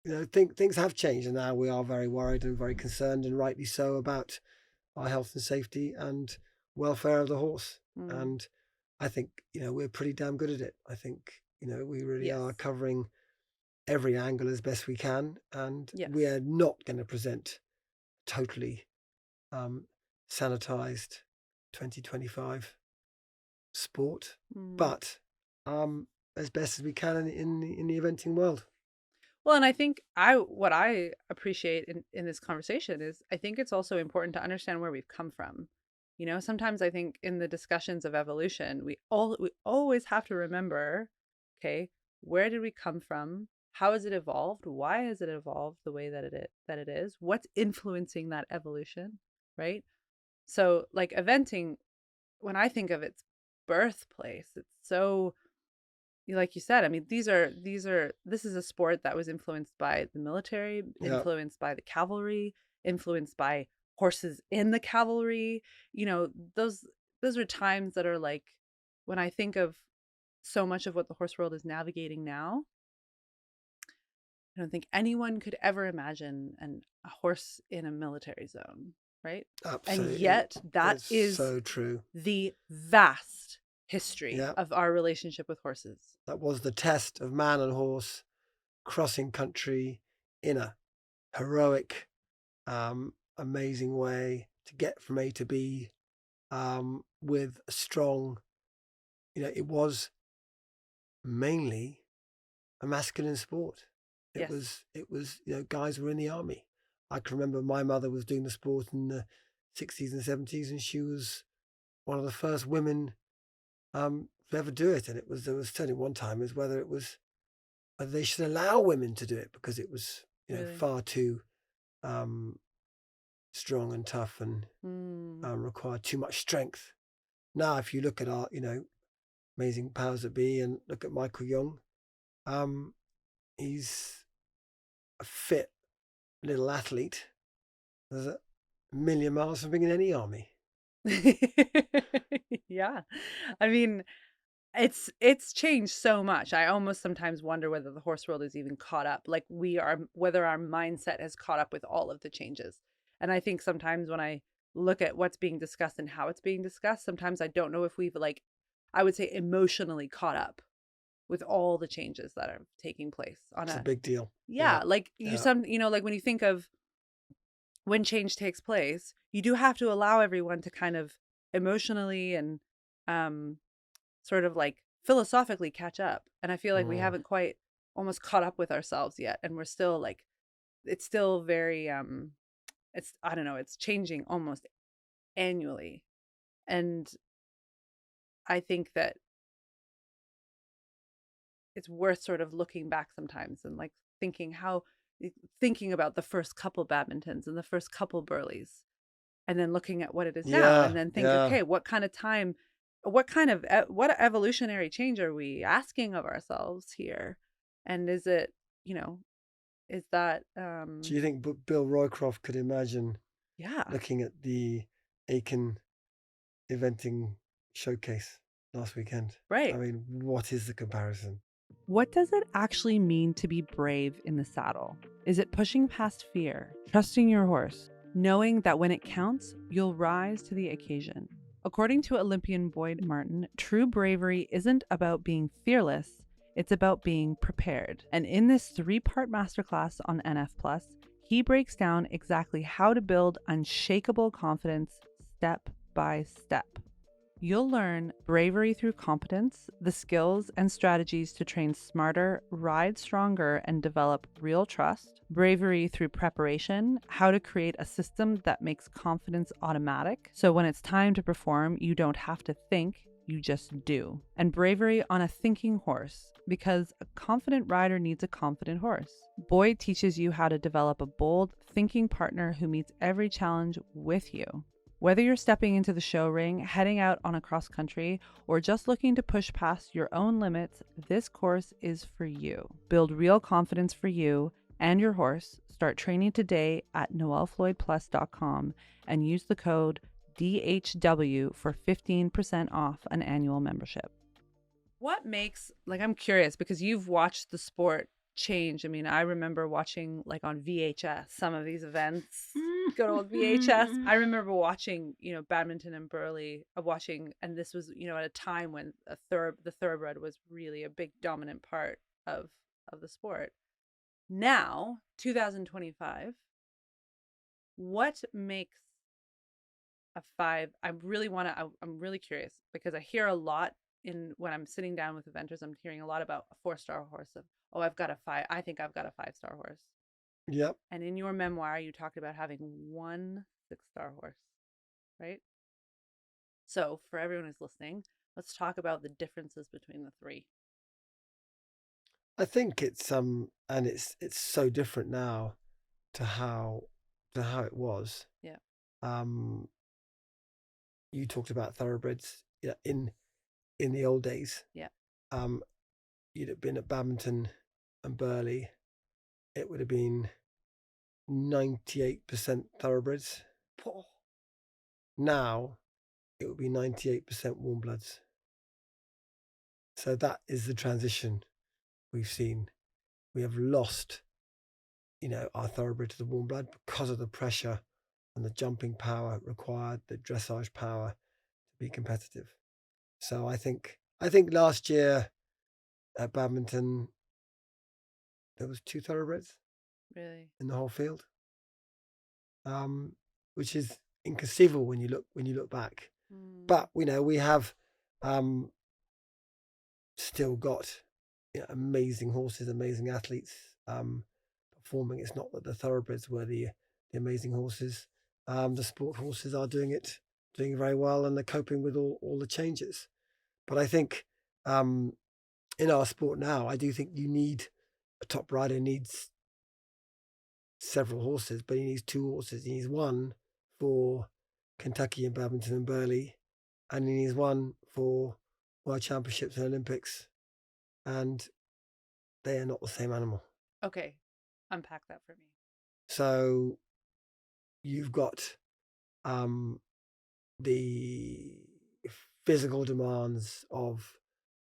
Speaker 1: things have changed, and now we are very worried and very concerned, and rightly so, about our health and safety and welfare of the horse. And I think, we're pretty damn good at it. I think, we really are covering every angle as best we can, and we are not going to present totally sanitized 2025 sport, but as best as we can in the eventing world.
Speaker 2: Well, and I think what I appreciate in this conversation is I think it's also important to understand where we've come from. Sometimes I think in the discussions of evolution, we always have to remember, okay, where did we come from? How has it evolved? Why has it evolved the way that it is? What's influencing that evolution, right? So, like eventing, when I think of its birthplace, it's so, like you said, I mean, this is a sport that was influenced by the military, influenced by the cavalry, influenced by horses in the cavalry. Those are times that are like, when I think of so much of what the horse world is navigating now, I don't think anyone could ever imagine a horse in a military zone, right?
Speaker 1: Absolutely.
Speaker 2: And yet that is
Speaker 1: so true.
Speaker 2: The vast history of our relationship with horses.
Speaker 1: That was the test of man and horse crossing country in a heroic, amazing way to get from A to B, with a strong, it was mainly a masculine sport. It was, guys were in the army. I can remember my mother was doing the sport in the 60s and 70s, and she was one of the first women to ever do it. And there was certainly one time is whether they should allow women to do it, because it was,
Speaker 2: Really?
Speaker 1: far too strong and tough and required too much strength. Now, if you look at our, amazing powers that be, and look at Michael Young, he's a fit little athlete. There's a million miles from being in any army.
Speaker 2: Yeah. I mean, it's changed so much. I almost sometimes wonder whether the horse world is even caught up, like whether our mindset has caught up with all of the changes. And I think sometimes when I look at what's being discussed and how it's being discussed, sometimes I don't know if we've, like, I would say, emotionally caught up with all the changes that are taking place on
Speaker 1: It's a
Speaker 2: a
Speaker 1: big deal.
Speaker 2: yeah, like
Speaker 1: Yeah.
Speaker 2: like when you think of when change takes place, you do have to allow everyone to kind of emotionally and um sort of like philosophically catch up. And I feel like we
Speaker 1: Mm.
Speaker 2: haven't quite almost caught up with ourselves yet, and we're still like it's still very it's I don't know, it's changing almost annually. And I think that it's worth sort of looking back sometimes and like thinking about the first couple badmintons and the first couple burleys, and then looking at what it is now, and
Speaker 1: Yeah.
Speaker 2: then think,
Speaker 1: Yeah.
Speaker 2: okay, what kind of time, what kind of what evolutionary change are we asking of ourselves here? And is it, you know, is that
Speaker 1: Do you think Bill Roycroft could imagine
Speaker 2: yeah,
Speaker 1: looking at the Aiken eventing showcase last weekend? I
Speaker 2: right.
Speaker 1: mean, what is the comparison?
Speaker 2: What does it actually mean to be brave in the saddle? Is it pushing past fear, trusting your horse, knowing that when it counts, you'll rise to the occasion? According to Olympian Boyd Martin, true bravery isn't about being fearless, it's about being prepared. And in this 3-part masterclass on NF Plus, he breaks down exactly how to build unshakable confidence step by step. You'll learn bravery through competence, the skills and strategies to train smarter, ride stronger, and develop real trust. Bravery through preparation, how to create a system that makes confidence automatic. So when it's time to perform, you don't have to think, you just do. And bravery on a thinking horse, because a confident rider needs a confident horse. Boyd teaches you how to develop a bold, thinking partner who meets every challenge with you. Whether you're stepping into the show ring, heading out on a cross country, or just looking to push past your own limits, this course is for you. Build real confidence for you and your horse. Start training today at noellefloydplus.com and use the code DHW for 15% off an annual membership. What makes, like, I'm curious because you've watched the sport change. I mean, I remember watching like on VHS some of these events. Good old VHS. I remember watching, badminton and Burley, watching, and this was, at a time when the thoroughbred was really a big dominant part of the sport. Now, 2025, what makes a 5? I'm really curious because I hear a lot when I'm sitting down with eventers. I'm hearing a lot about a 4-star horse of, oh, I've got a 5. I think I've got a 5-star horse.
Speaker 1: Yep.
Speaker 2: And in your memoir, you talked about having one 6-star horse, right? So for everyone who's listening, let's talk about the differences between the 3.
Speaker 1: I think it's and it's so different now to how it was.
Speaker 2: Yeah.
Speaker 1: You talked about thoroughbreds. Yeah, in the old days.
Speaker 2: Yeah.
Speaker 1: You'd have been at Badminton and Burley. It would have been 98% thoroughbreds. Now it would be 98% warm bloods. So that is the transition we've seen. We have lost, our thoroughbred to the warm blood because of the pressure and the jumping power required, the dressage power to be competitive. So I think last year at Badminton there was 2 thoroughbreds
Speaker 2: Really?
Speaker 1: in the whole field, which is inconceivable when you look back. But we have still got amazing horses, amazing athletes performing. It's not that the thoroughbreds were the amazing horses. The sport horses are doing very well, and they're coping with all the changes. But I think in our sport now, I do think a top rider needs several horses, but he needs 2 horses. He needs one for Kentucky and Badminton and Burley, and he needs one for World Championships and Olympics, and they are not the same animal.
Speaker 2: Okay, unpack that for me.
Speaker 1: So you've got the physical demands of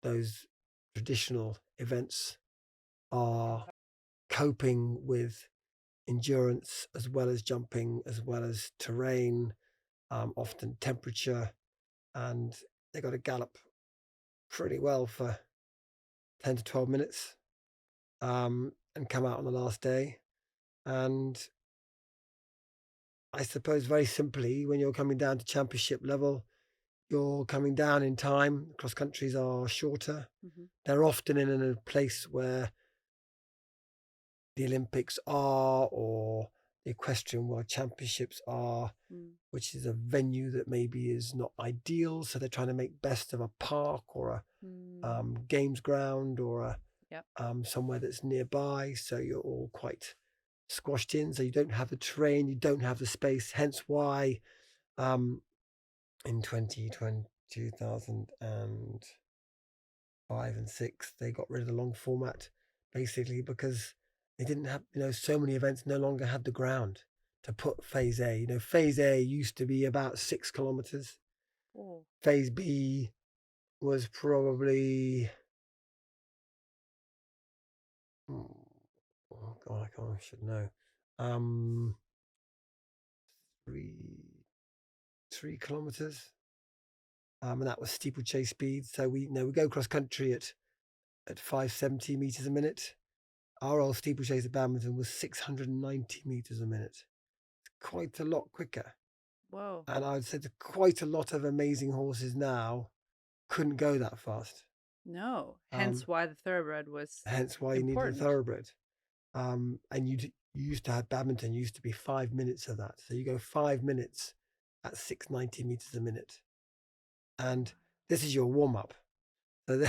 Speaker 1: those traditional events are coping with endurance as well as jumping, as well as terrain, often temperature, and they got to gallop pretty well for 10 to 12 minutes, and come out on the last day. And I suppose very simply, when you're coming down to championship level, you're coming down in time. Cross countries are shorter.
Speaker 2: Mhm.
Speaker 1: They're often in a place where the Olympics are, or the Equestrian World Championships are, which is a venue that maybe is not ideal. So they're trying to make best of a park or a games ground or a
Speaker 2: Yep.
Speaker 1: somewhere that's nearby. So you're all quite squashed in. So you don't have the terrain, you don't have the space. Hence why in 2005 and 6, they got rid of the long format, basically because they didn't have, so many events no longer had the ground to put phase A. Phase A used to be about 6 kilometers.
Speaker 2: Oh.
Speaker 1: Phase B was probably, oh God, I should know, 3 kilometers. And that was steeplechase speed. So we go cross country at 570 meters a minute. Our old steeplechase at Badminton was 690 meters a minute. Quite a lot quicker.
Speaker 2: Whoa.
Speaker 1: And I would say that quite a lot of amazing horses now couldn't go that fast.
Speaker 2: No. Hence why the thoroughbred was
Speaker 1: Hence why you needed a thoroughbred. And you used to have Badminton used to be 5 minutes of that. So you go 5 minutes at 690 meters a minute. And this is your warm-up. So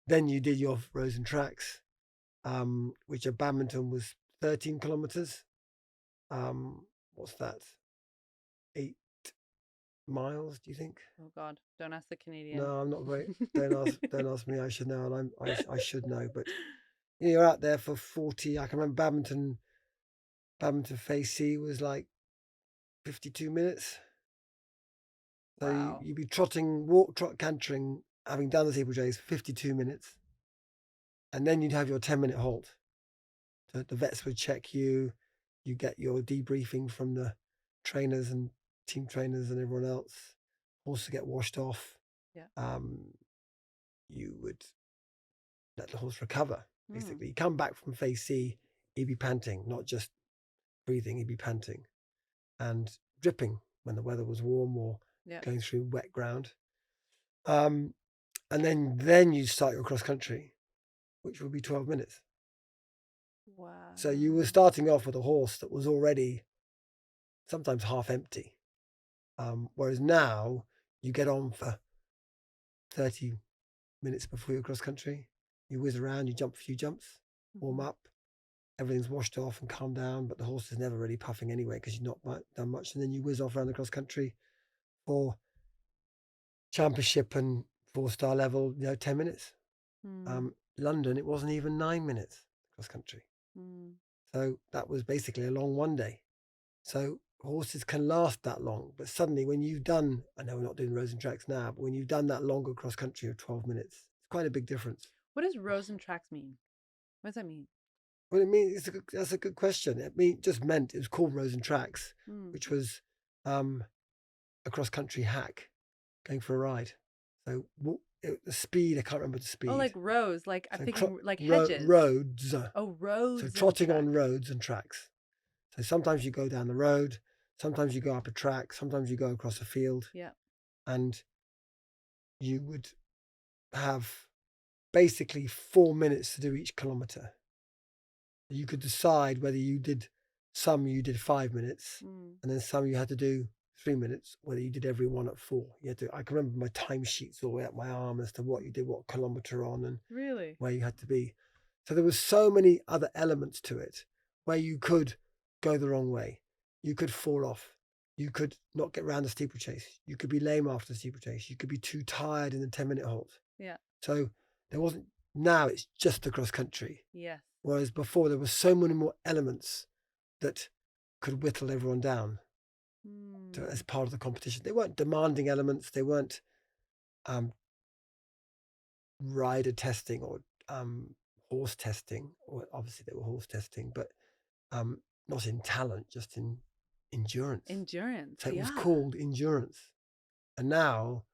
Speaker 1: then you did your rows and tracks, which at Badminton was 13 kilometers. What's that? 8 miles, do you think?
Speaker 2: Oh God, don't ask the Canadian.
Speaker 1: No, I'm not very. Don't ask me. I should know, and I should know. But you're out there for 40. I can remember Badminton phase C was like 52 minutes. So
Speaker 2: Wow.
Speaker 1: you'd be trotting, walk, trot, cantering, having done the steeplechase 52 minutes, and then you'd have your 10-minute halt. So the vets would check you. You get your debriefing from the trainers and team trainers and everyone else. Horses get washed off.
Speaker 2: Yeah.
Speaker 1: You would let the horse recover. Basically, you come back from phase C, he'd be panting, not just breathing. He'd be panting and dripping when the weather was warm or going through wet ground. And then you start your cross country, which would be 12 minutes.
Speaker 2: Wow.
Speaker 1: So you were starting off with a horse that was already sometimes half empty. Whereas now you get on for 30 minutes before your cross country. You whiz around, you jump a few jumps, warm up, everything's washed off and calmed down, but the horse is never really puffing anyway because you've not done much. And then you whiz off around the cross country for championship and 4-star level, 10 minutes. London, it wasn't even 9 minutes cross country. So that was basically a long one day. So horses can last that long, but suddenly when you've done, I know we're not doing rows and tracks now, but when you've done that longer cross country of 12 minutes, it's quite a big difference.
Speaker 2: What does rows and tracks mean? What does that mean?
Speaker 1: Well, that's a good question. Just meant it was called rows and tracks, which was a cross country hack going for a ride. So the speed, I can't remember the speed.
Speaker 2: Oh, like rows, like I'm thinking like hedges.
Speaker 1: Roads.
Speaker 2: Oh, roads.
Speaker 1: So trotting on roads and tracks. So sometimes you go down the road, sometimes you go up a track, sometimes you go across a field.
Speaker 2: Yeah.
Speaker 1: And you would have basically 4 minutes to do each kilometer. You could decide whether you did 5 minutes, and then some you had to do 3 minutes, whether you did every one at 4. I can remember my timesheets all the way up my arm as to what you did, what kilometer on, and
Speaker 2: really
Speaker 1: where you had to be. So there was so many other elements to it where you could go the wrong way. You could fall off. You could not get round the steeplechase. You could be lame after the steeplechase. You could be too tired in the 10-minute halt.
Speaker 2: Yeah.
Speaker 1: So there wasn't, now it's just the cross country.
Speaker 2: Yes.
Speaker 1: Whereas before there were so many more elements that could whittle everyone down as part of the competition. They weren't demanding elements. They weren't rider testing or horse testing. Or obviously they were horse testing, but not in talent, just in endurance. So it was called endurance. And now,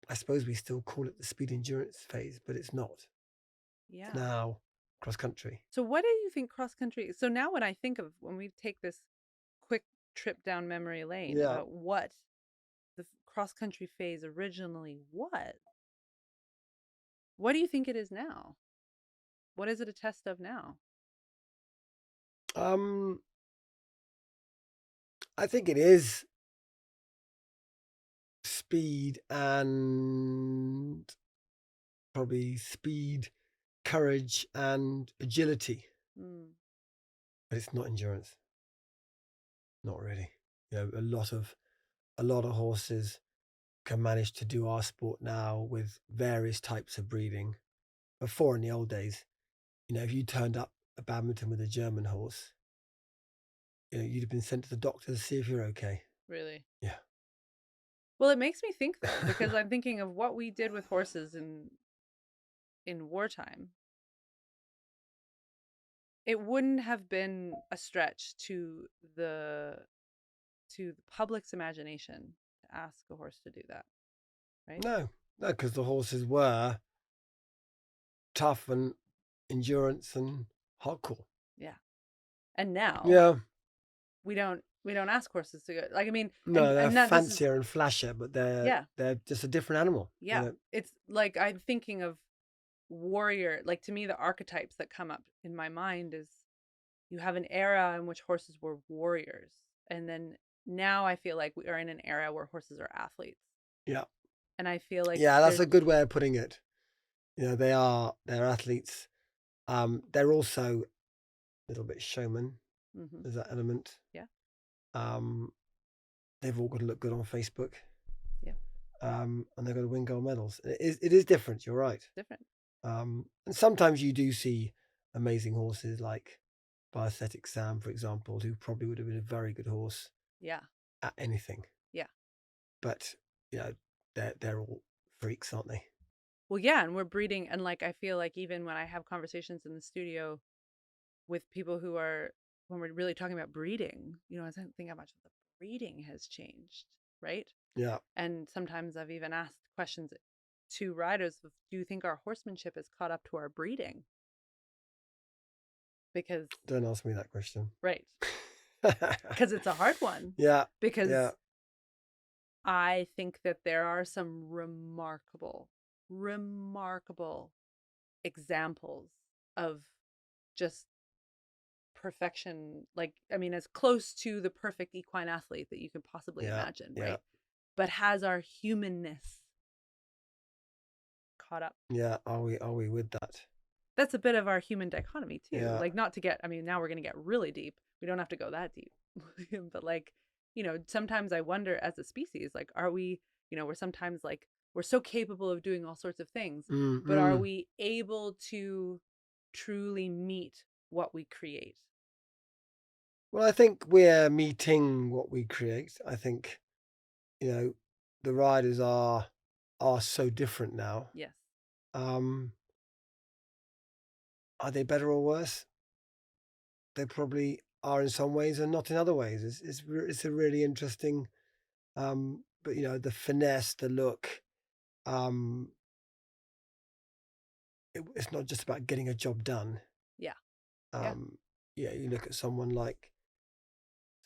Speaker 1: I suppose we still call it the speed endurance phase, but it's not.
Speaker 2: Yeah.
Speaker 1: now cross country.
Speaker 2: So what do you think cross country? So now when we take this quick trip down memory lane
Speaker 1: Yeah.
Speaker 2: about what the cross country phase originally was, what do you think it is now? What is it a test of now?
Speaker 1: I think it is speed and probably speed, courage, and agility,
Speaker 2: Mm,
Speaker 1: but it's not endurance. Not really. A lot of horses can manage to do our sport now with various types of breeding. Before, in the old days, if you turned up at badminton with a German horse, you'd have been sent to the doctor to see if you're okay.
Speaker 2: really?
Speaker 1: Yeah.
Speaker 2: Well, it makes me think though, because I'm thinking of what we did with horses in wartime. It wouldn't have been a stretch to the public's imagination to ask a horse to do that, right?
Speaker 1: No, because the horses were tough and endurance and hardcore.
Speaker 2: Yeah. And now
Speaker 1: Yeah.
Speaker 2: we don't ask horses to go. Like, I mean,
Speaker 1: No, they're
Speaker 2: and that this is,
Speaker 1: fancier and flashier, but
Speaker 2: yeah,
Speaker 1: they're just a different animal.
Speaker 2: yeah. It's like I'm thinking of warrior. Like, to me, the archetypes that come up in my mind is you have an era in which horses were warriors, and then now I feel like we are in an era where horses are athletes.
Speaker 1: Yeah.
Speaker 2: And I feel like
Speaker 1: that's a good way of putting it. They're athletes. They're also a little bit showman.
Speaker 2: Mm-hmm.
Speaker 1: There's that element.
Speaker 2: Yeah.
Speaker 1: They've all got to look good on Facebook.
Speaker 2: Yeah.
Speaker 1: And they've got to win gold medals. It is different. You're right.
Speaker 2: Different.
Speaker 1: And sometimes you do see amazing horses like Biaesthetic Sam, for example, who probably would have been a very good horse.
Speaker 2: Yeah.
Speaker 1: At anything.
Speaker 2: Yeah.
Speaker 1: But they're all freaks, aren't they?
Speaker 2: Well, yeah, and we're breeding, and like I feel like even when I have conversations in the studio with people who are, when we're really talking about breeding, I don't think how much of the breeding has changed, right?
Speaker 1: Yeah.
Speaker 2: And sometimes I've even asked questions to riders of, do you think our horsemanship has caught up to our breeding? Because
Speaker 1: don't ask me that question.
Speaker 2: Right. Because it's a hard one.
Speaker 1: Yeah.
Speaker 2: Because I think that there are some remarkable examples of just perfection, like, I mean, as close to the perfect equine athlete that you can possibly imagine, right? But has our humanness caught up?
Speaker 1: Yeah, are we with that?
Speaker 2: That's a bit of our human dichotomy too.
Speaker 1: Yeah.
Speaker 2: Like, not to get, I mean, now we're going to get really deep. We don't have to go that deep. But like, sometimes I wonder as a species, like, are we, we're sometimes like, we're so capable of doing all sorts of things, but are we able to truly meet what we create?
Speaker 1: Well, I think we're meeting what we create. I think, the riders are so different now.
Speaker 2: Yes.
Speaker 1: Are they better or worse? They probably are in some ways and not in other ways. It's a really interesting, but the finesse, the look, it's not just about getting a job done.
Speaker 2: Yeah.
Speaker 1: You look at someone like,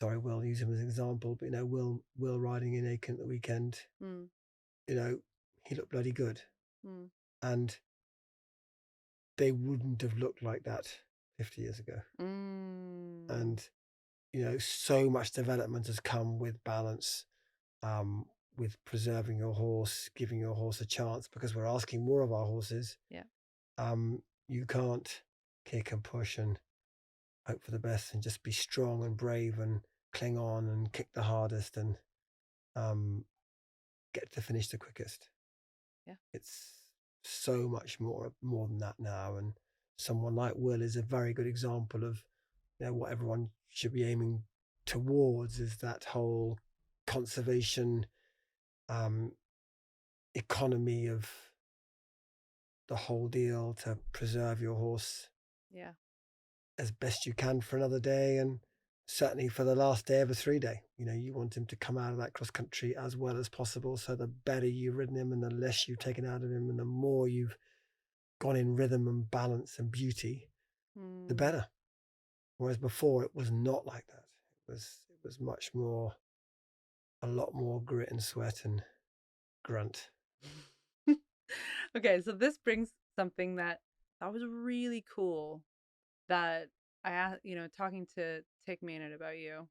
Speaker 1: sorry, Will, use him as an example, but Will riding in Aiken at the weekend, he looked bloody good. And they wouldn't have looked like that 50 years ago. And, so much development has come with balance, with preserving your horse, giving your horse a chance, because we're asking more of our horses.
Speaker 2: Yeah.
Speaker 1: You can't kick and push and hope for the best and just be strong and brave and cling on and kick the hardest and get to finish the quickest.
Speaker 2: Yeah.
Speaker 1: It's so much more than that now. And someone like Will is a very good example of what everyone should be aiming towards, is that whole conservation economy of the whole deal, to preserve your horse as best you can for another day, and certainly for the last day of a 3-day. You want him to come out of that cross country as well as possible, so the better you've ridden him and the less you've taken out of him and the more you've gone in rhythm and balance and beauty, the better. Whereas before it was not like that. It was much more, a lot more grit and sweat and grunt.
Speaker 2: Okay, so this brings something that was really cool that I asked, talking to Tick Maynard about you.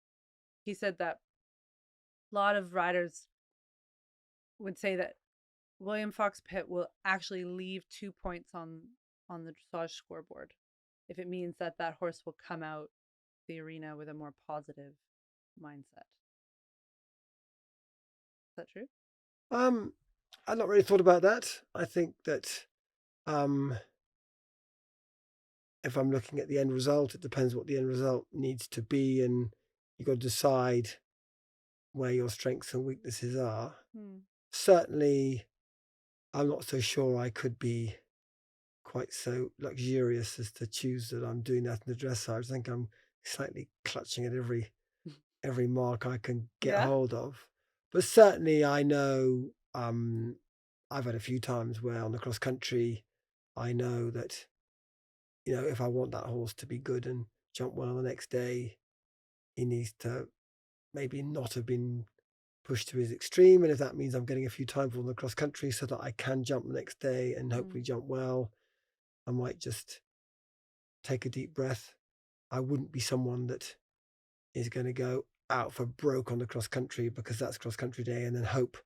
Speaker 2: He said that a lot of riders would say that William Fox-Pitt will actually leave 2 points on the dressage scoreboard if it means that that horse will come out the arena with a more positive mindset. Is that true?
Speaker 1: I've not really thought about that. I think that if I'm looking at the end result, it depends what the end result needs to be, and you've got to decide where your strengths and weaknesses are. Certainly, I'm not so sure I could be quite so luxurious as to choose that I'm doing that in the dressage. I think I'm slightly clutching at every mark I can get hold of. But certainly I know I've had a few times where on the cross country, I know that, if I want that horse to be good and jump well on the next day, he needs to maybe not have been pushed to his extreme. And if that means I'm getting a few times on the cross country so that I can jump the next day and hopefully jump well, I might just take a deep breath. I wouldn't be someone that is going to go out for broke on the cross country because that's cross country day and then hope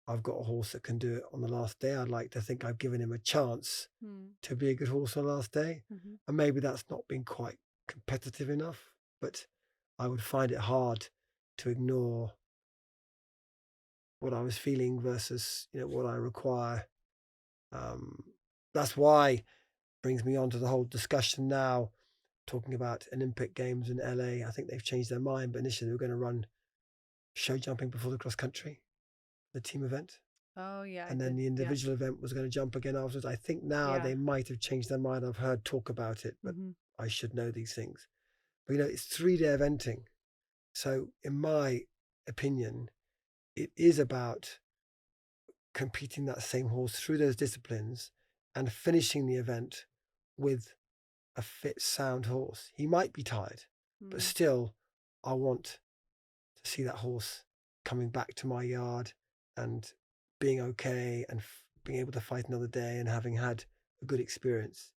Speaker 1: I've got a horse that can do it on the last day. I'd like to think I've given him a chance to be a good horse on the last day. And maybe that's not been quite competitive enough, but I would find it hard to ignore what I was feeling versus, what I require. That's why brings me on to the whole discussion now, talking about Olympic Games in LA. I think they've changed their mind, but initially they were going to run show jumping before the cross country, the team event.
Speaker 2: Oh, yeah.
Speaker 1: And then the individual event was going to jump again afterwards. I think now they might have changed their mind. I've heard talk about it, but I should know these things. But, it's 3-day eventing. So in my opinion, it is about competing that same horse through those disciplines and finishing the event with a fit, sound horse. He might be tired, but still, I want to see that horse coming back to my yard and being okay and being able to fight another day and having had a good experience.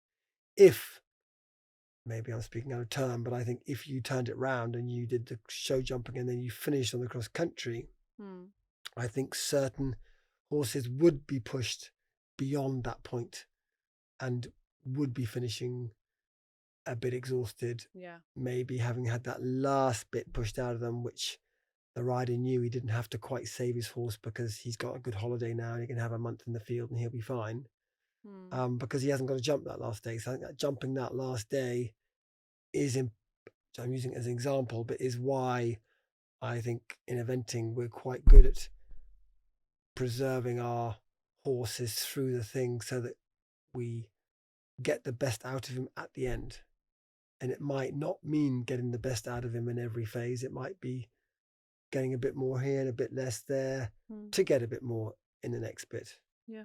Speaker 1: If, maybe I'm speaking out of turn, but I think if you turned it round and you did the show jumping and then you finished on the cross country, I think certain horses would be pushed beyond that point and would be finishing a bit exhausted, maybe having had that last bit pushed out of them, which the rider knew he didn't have to quite save his horse because he's got a good holiday now and he can have a month in the field and he'll be fine, because he hasn't got to jump that last day. So I think that jumping that last day is, I'm using it as an example, but is why I think in eventing we're quite good at preserving our horses through the thing so that we get the best out of him at the end. And it might not mean getting the best out of him in every phase. It might be getting a bit more here and a bit less there to get a bit more in the next bit.
Speaker 2: Yeah.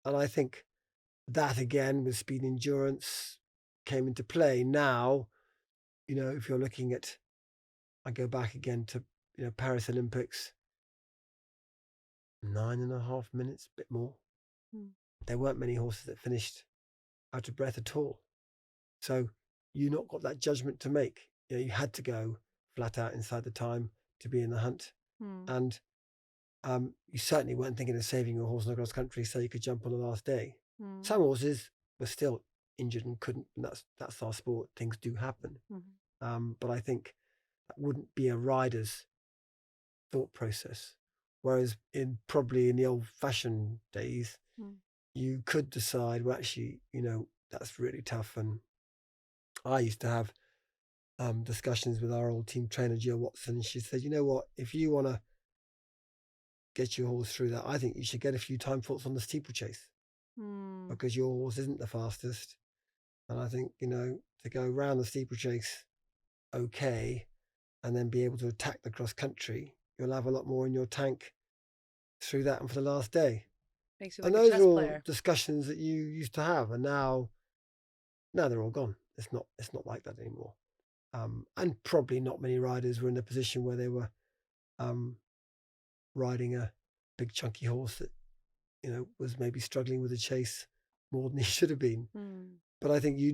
Speaker 1: And I think that again with speed and endurance came into play. Now, if you're looking at, I go back again to, Paris Olympics, 9.5 minutes, a bit more. There weren't many horses that finished out of breath at all. So you not got that judgment to make. You had to go flat out inside the time to be in the hunt. And you certainly weren't thinking of saving your horse in the cross country so you could jump on the last day. Some horses were still injured and couldn't, and that's our sport. Things do happen. But I think that wouldn't be a rider's thought process. Whereas probably in the old-fashioned days, you could decide, well, actually, that's really tough. And I used to have discussions with our old team trainer, Jill Watson, and she said, you know what, if you want to get your horse through that, I think you should get a few time faults on the steeplechase because your horse isn't the fastest. And I think, to go round the steeplechase okay and then be able to attack the cross country, you'll have a lot more in your tank through that and for the last day.
Speaker 2: Makes you
Speaker 1: And
Speaker 2: like a
Speaker 1: those
Speaker 2: chess
Speaker 1: are all
Speaker 2: player.
Speaker 1: discussions that you used to have, and now they're all gone. It's not like that anymore. And probably not many riders were in a position where they were um, riding a big chunky horse that was maybe struggling with the chase more than he should have been. But I think you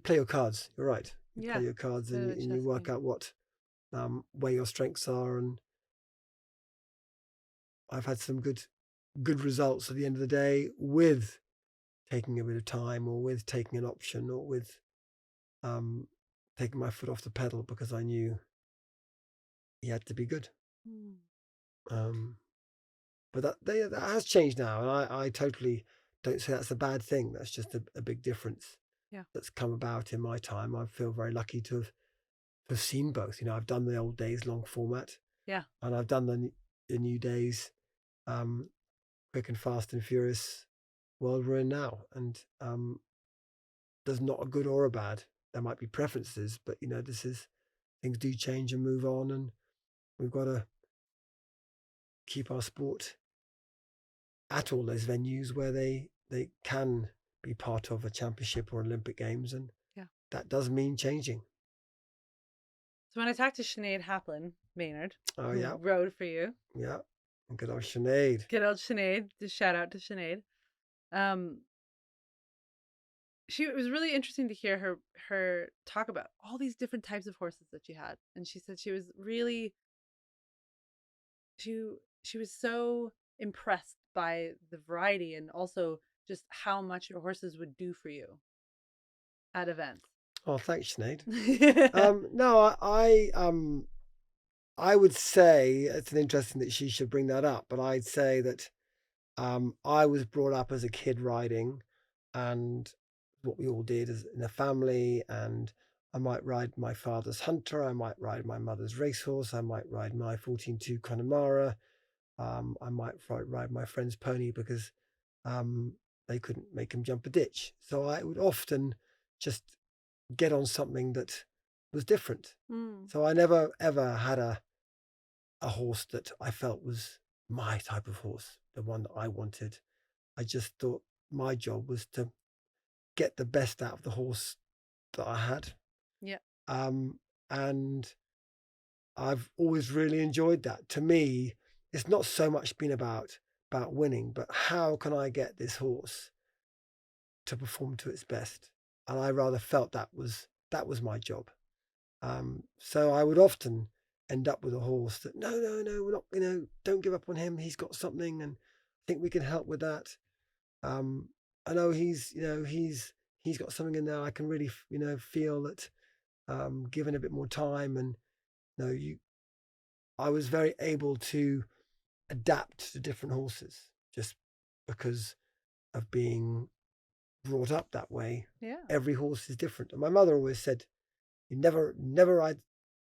Speaker 1: play your cards. You're right. You play your cards and you work out what where your strengths are. And I've had some good results at the end of the day with taking a bit of time, or with taking an option, or with taking my foot off the pedal, because I knew he had to be good. But that has changed now, and I totally don't say that's a bad thing. That's just a big difference that's come about in my time. I feel very lucky to have seen both. I've done the old days long format, and I've done the new days, quick and fast and furious world we're in now. And there's not a good or a bad. There might be preferences, but things do change and move on, and we've got to keep our sport at all those venues where they can be part of a championship or Olympic Games, and that does mean changing.
Speaker 2: So when I talked to Sinead Haplin Maynard, who
Speaker 1: yeah,
Speaker 2: rode for you,
Speaker 1: and good old Sinead.
Speaker 2: Good old Sinead. Just shout out to Sinead. It was really interesting to hear her talk about all these different types of horses that she had, and she said she was really she was so impressed by the variety, and also just how much your horses would do for you at events.
Speaker 1: Oh, thanks, Sinead. No, I would say it's an interesting that she should bring that up, but I'd say that I was brought up as a kid riding, and what we all did is in a family, and I might ride my father's hunter, I might ride my mother's racehorse, I might ride my 14-2 Connemara, I might ride my friend's pony because they couldn't make him jump a ditch. So I would often just get on something that was different. So I never ever had a horse that I felt was my type of horse, the one that I wanted. I just thought my job was to get the best out of the horse that I had. And I've always really enjoyed that. To me, it's not so much been about winning, but how can I get this horse to perform to its best? And I rather felt that was my job. So I would often end up with a horse that no, we're not, don't give up on him. He's got something, and I think we can help with that. I know he's got something in there. I can really, feel that, given a bit more time, and I was very able to adapt to different horses just because of being brought up that way. Every horse is different. And my mother always said, you never ride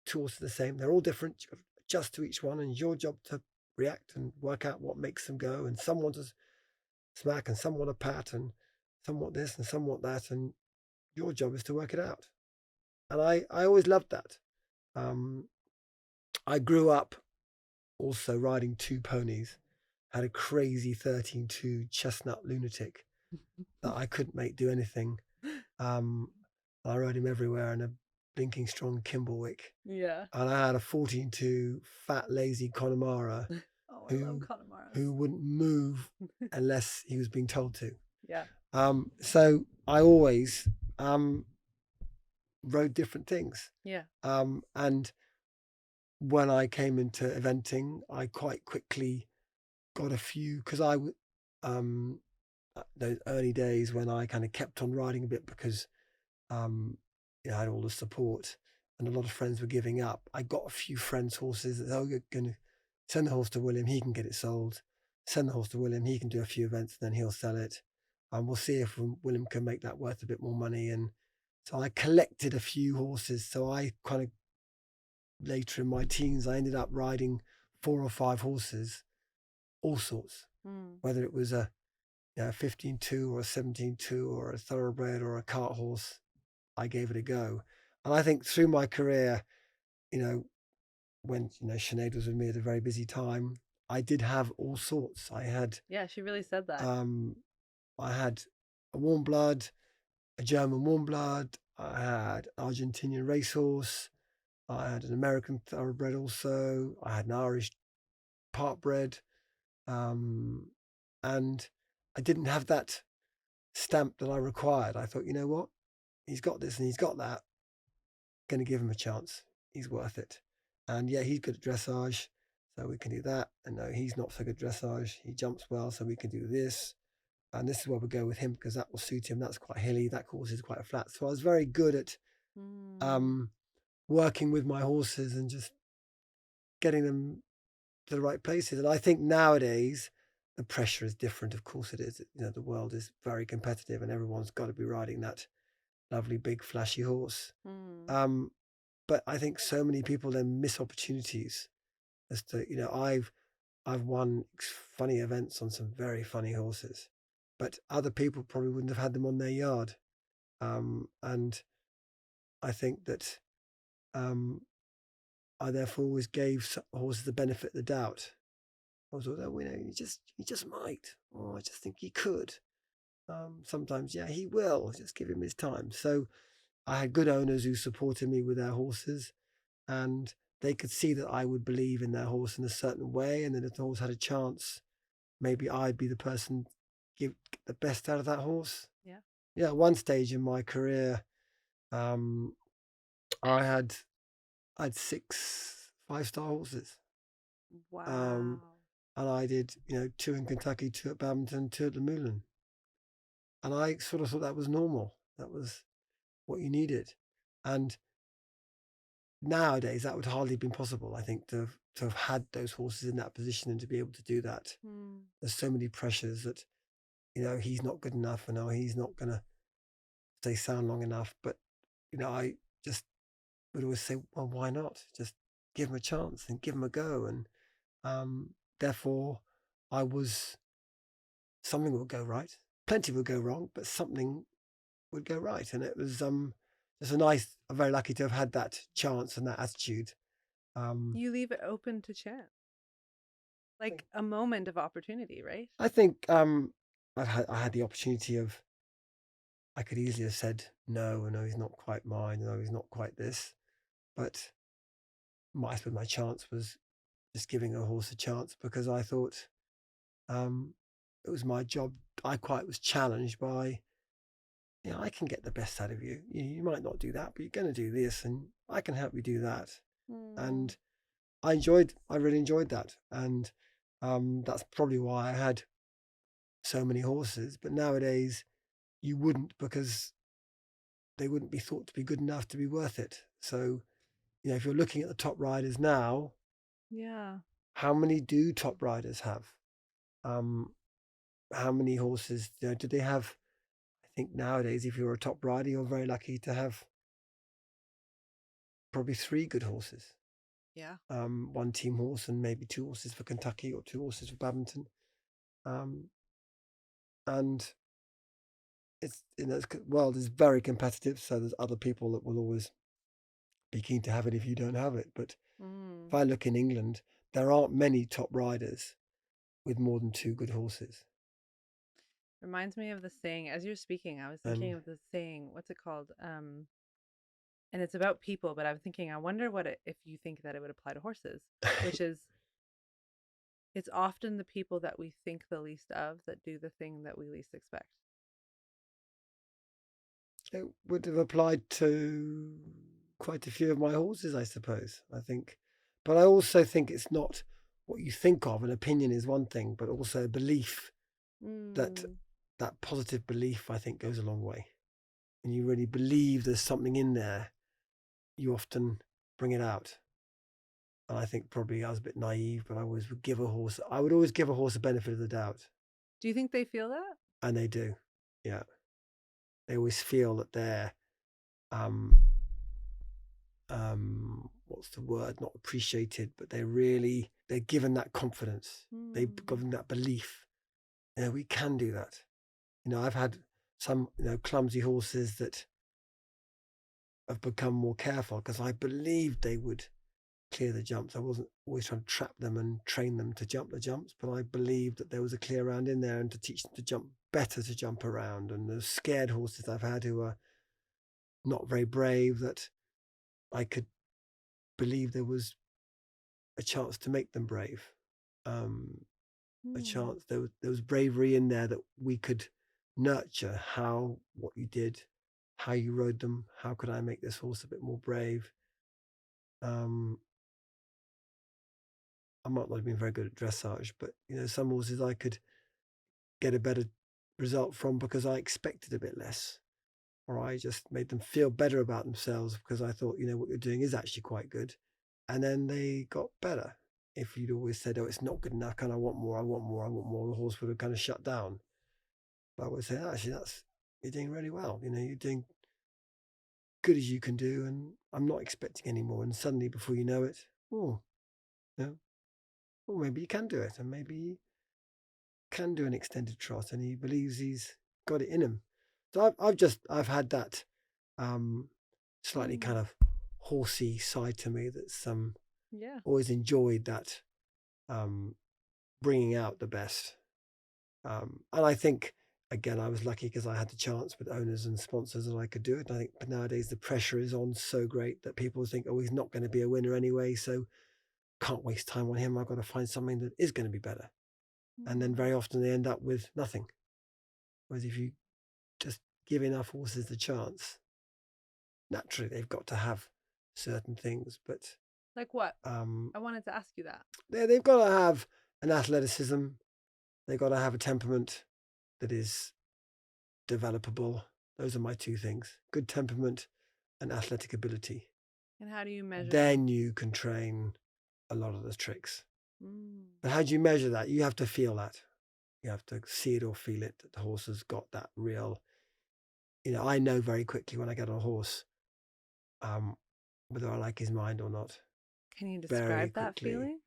Speaker 1: two horses the same. They're all different. You've got to adjust to each one, and it's your job to react and work out what makes them go. And some want to smack, and some want to pat, and some want this, and some want that. And your job is to work it out. And I always loved that. I grew up also riding two ponies. Had a crazy 13-2 chestnut lunatic that I couldn't make do anything. I rode him everywhere in a blinking strong Kimblewick. And I had a 14-2 fat lazy Connemara who wouldn't move unless he was being told to. So I always rode different things. And when I came into eventing, I quite quickly got a few, because those early days when I kind of kept on riding a bit because I had all the support, and a lot of friends were giving up. I got a few friends' horses that, you're going to send the horse to William, he can get it sold. Send the horse to William, he can do a few events, and then he'll sell it. And we'll see if William can make that worth a bit more money. And so I collected a few horses. So I kind of, later in my teens, I ended up riding 4 or 5 horses, all sorts, whether it was a 15-2 or a 17-2 or a thoroughbred or a cart horse. I gave it a go. And I think through my career, when Sinead was with me at a very busy time, I did have all sorts.
Speaker 2: Yeah, she really said that.
Speaker 1: I had a warm blood, a German warm blood. I had an Argentinian racehorse. I had an American thoroughbred also. I had an Irish partbred. And I didn't have that stamp that I required. I thought, you know what? He's got this and he's got that. Going to give him a chance. He's worth it. And yeah, he's good at dressage, so we can do that. And no, he's not so good at dressage. He jumps well, so we can do this. And this is where we go with him because that will suit him. That's quite hilly. That course is quite flat. So I was very good at working with my horses and just getting them to the right places. And I think nowadays the pressure is different. Of course it is. You know, the world is very competitive and everyone's got to be riding that lovely big flashy horse. But I think so many people then miss opportunities as to, you know, I've won funny events on some very funny horses, but other people probably wouldn't have had them on their yard. And I think that I therefore always gave horses the benefit of the doubt. I was always, oh, you know, he just might. Oh, I just think he could. Sometimes, yeah, he will. Just give him his time. So I had good owners who supported me with their horses, and they could see that I would believe in their horse in a certain way. And then if the horse had a chance, maybe I'd be the person give the best out of that horse.
Speaker 2: Yeah.
Speaker 1: Yeah. At one stage in my career, I had 6 5-star horses.
Speaker 2: Wow.
Speaker 1: And I did, you know, 2 in Kentucky, 2 at Badminton, 2 at the Moulin. And I sort of thought that was normal. That was what you needed. And nowadays that would hardly have been possible, I think, to have had those horses in that position and to be able to do that. There's so many pressures that, you know, he's not good enough and no, he's not going to stay sound long enough. But, you know, I just would always say, well, why not? Just give him a chance and give him a go. And therefore, something will go right. Plenty will go wrong, but something would go right. And it was I'm very lucky to have had that chance and that attitude.
Speaker 2: You leave it open to chance, like a moment of opportunity, right?
Speaker 1: I think I had the opportunity of, I could easily have said no, he's not quite mine, no, he's not quite this, but I suppose my chance was just giving a horse a chance because I thought it was my job. I quite was challenged by, you know, I can get the best out of you. You might not do that, but you're going to do this, and I can help you do that. And I really enjoyed that, and that's probably why I had so many horses. But nowadays, you wouldn't, because they wouldn't be thought to be good enough to be worth it. So, you know, if you're looking at the top riders now,
Speaker 2: yeah,
Speaker 1: how many do top riders have? How many horses, you know, do they have? I think nowadays, if you're a top rider, you're very lucky to have probably 3 good horses.
Speaker 2: Yeah.
Speaker 1: 1 team horse and maybe 2 horses for Kentucky or 2 horses for Badminton. And it's, you know, the world is very competitive, so there's other people that will always be keen to have it if you don't have it. But if I look in England, there aren't many top riders with more than 2 good horses.
Speaker 2: Reminds me of the saying, as you're speaking, I was thinking of the saying, what's it called? And it's about people, but I'm thinking, I wonder if you think that it would apply to horses, which is, it's often the people that we think the least of that do the thing that we least expect.
Speaker 1: It would have applied to quite a few of my horses, I suppose, I think. But I also think it's not what you think of. An opinion is one thing, but also a belief. That positive belief, I think, goes a long way. When you really believe there's something in there, you often bring it out. And I think probably I was a bit naive, but I would always give a horse a benefit of the doubt.
Speaker 2: Do you think they feel that?
Speaker 1: And they do, yeah. They always feel that they're, what's the word? Not appreciated, but they're given that confidence. They've given that belief. You know, we can do that. You know, I've had some, you know, clumsy horses that have become more careful because I believed they would clear the jumps. I wasn't always trying to trap them and train them to jump the jumps, but I believed that there was a clear round in there and to teach them to jump better, to jump around. And the scared horses I've had who are not very brave, that I could believe there was a chance to make them brave. A chance, there was bravery in there that we could nurture. What you did, how you rode them, how could I make this horse a bit more brave? I might not have been very good at dressage, but some horses I could get a better result from because I expected a bit less, or I just made them feel better about themselves because I thought, what you're doing is actually quite good. And then they got better. If you'd always said, oh, it's not good enough, I want more, I want more, I want more, the horse would have kind of shut down. But I would say, actually, you're doing really well. You're doing good as you can do, and I'm not expecting any more. And suddenly, before you know it, maybe you can do it, and maybe he can do an extended trot, and he believes he's got it in him. So I've had that slightly kind of horsey side to me that's always enjoyed that bringing out the best. And I think, again, I was lucky because I had the chance with owners and sponsors and I could do it. And I think nowadays the pressure is on so great that people think, oh, he's not going to be a winner anyway, so can't waste time on him. I've got to find something that is going to be better. And then very often they end up with nothing. Whereas if you just give enough horses the chance, naturally they've got to have certain things. But
Speaker 2: like what? I wanted to ask you that.
Speaker 1: They've got to have an athleticism. They've got to have a temperament that is developable. Those are my two things: good temperament and athletic ability.
Speaker 2: And how do you measure
Speaker 1: then you can train a lot of the tricks. But how do you measure that? You have to feel that. You have to see it or feel it, that the horse has got that real, I know very quickly when I get on a horse whether I like his mind or not.
Speaker 2: Can you describe that feeling?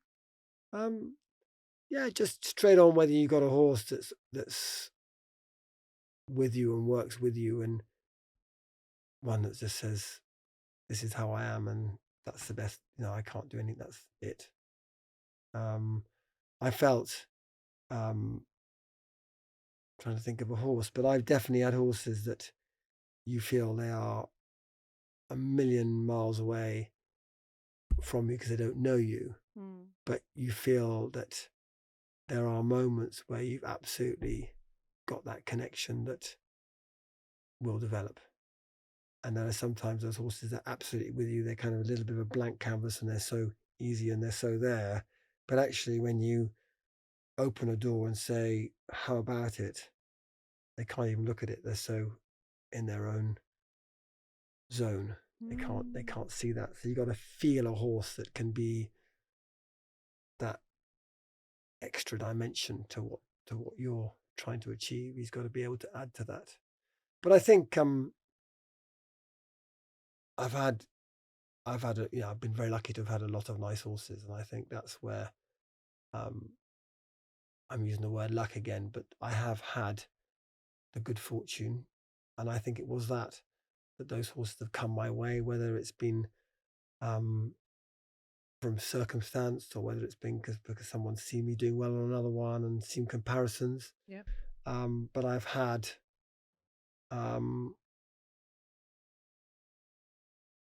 Speaker 1: Yeah, just straight on, whether you got a horse that's with you and works with you, and one that just says, this is how I am and that's the best, I can't do anything, that's it. I felt trying to think of a horse, but I've definitely had horses that you feel they are a million miles away from you because they don't know you, but you feel that there are moments where you've absolutely got that connection that will develop. And there are sometimes those horses that are absolutely with you, they're kind of a little bit of a blank canvas and they're so easy and they're so there. But actually, when you open a door and say, how about it? They can't even look at it. They're so in their own zone. They can't see that. So you got to feel a horse that can be that extra dimension to what you're trying to achieve. He's got to be able to add to that. But I think I've been very lucky to have had a lot of nice horses, and I think that's where I'm using the word luck again, but I have had the good fortune, and I think it was that those horses have come my way, whether it's been from circumstance or whether it's been because someone's seen me doing well on another one and seen comparisons.
Speaker 2: Yeah.
Speaker 1: But I've had I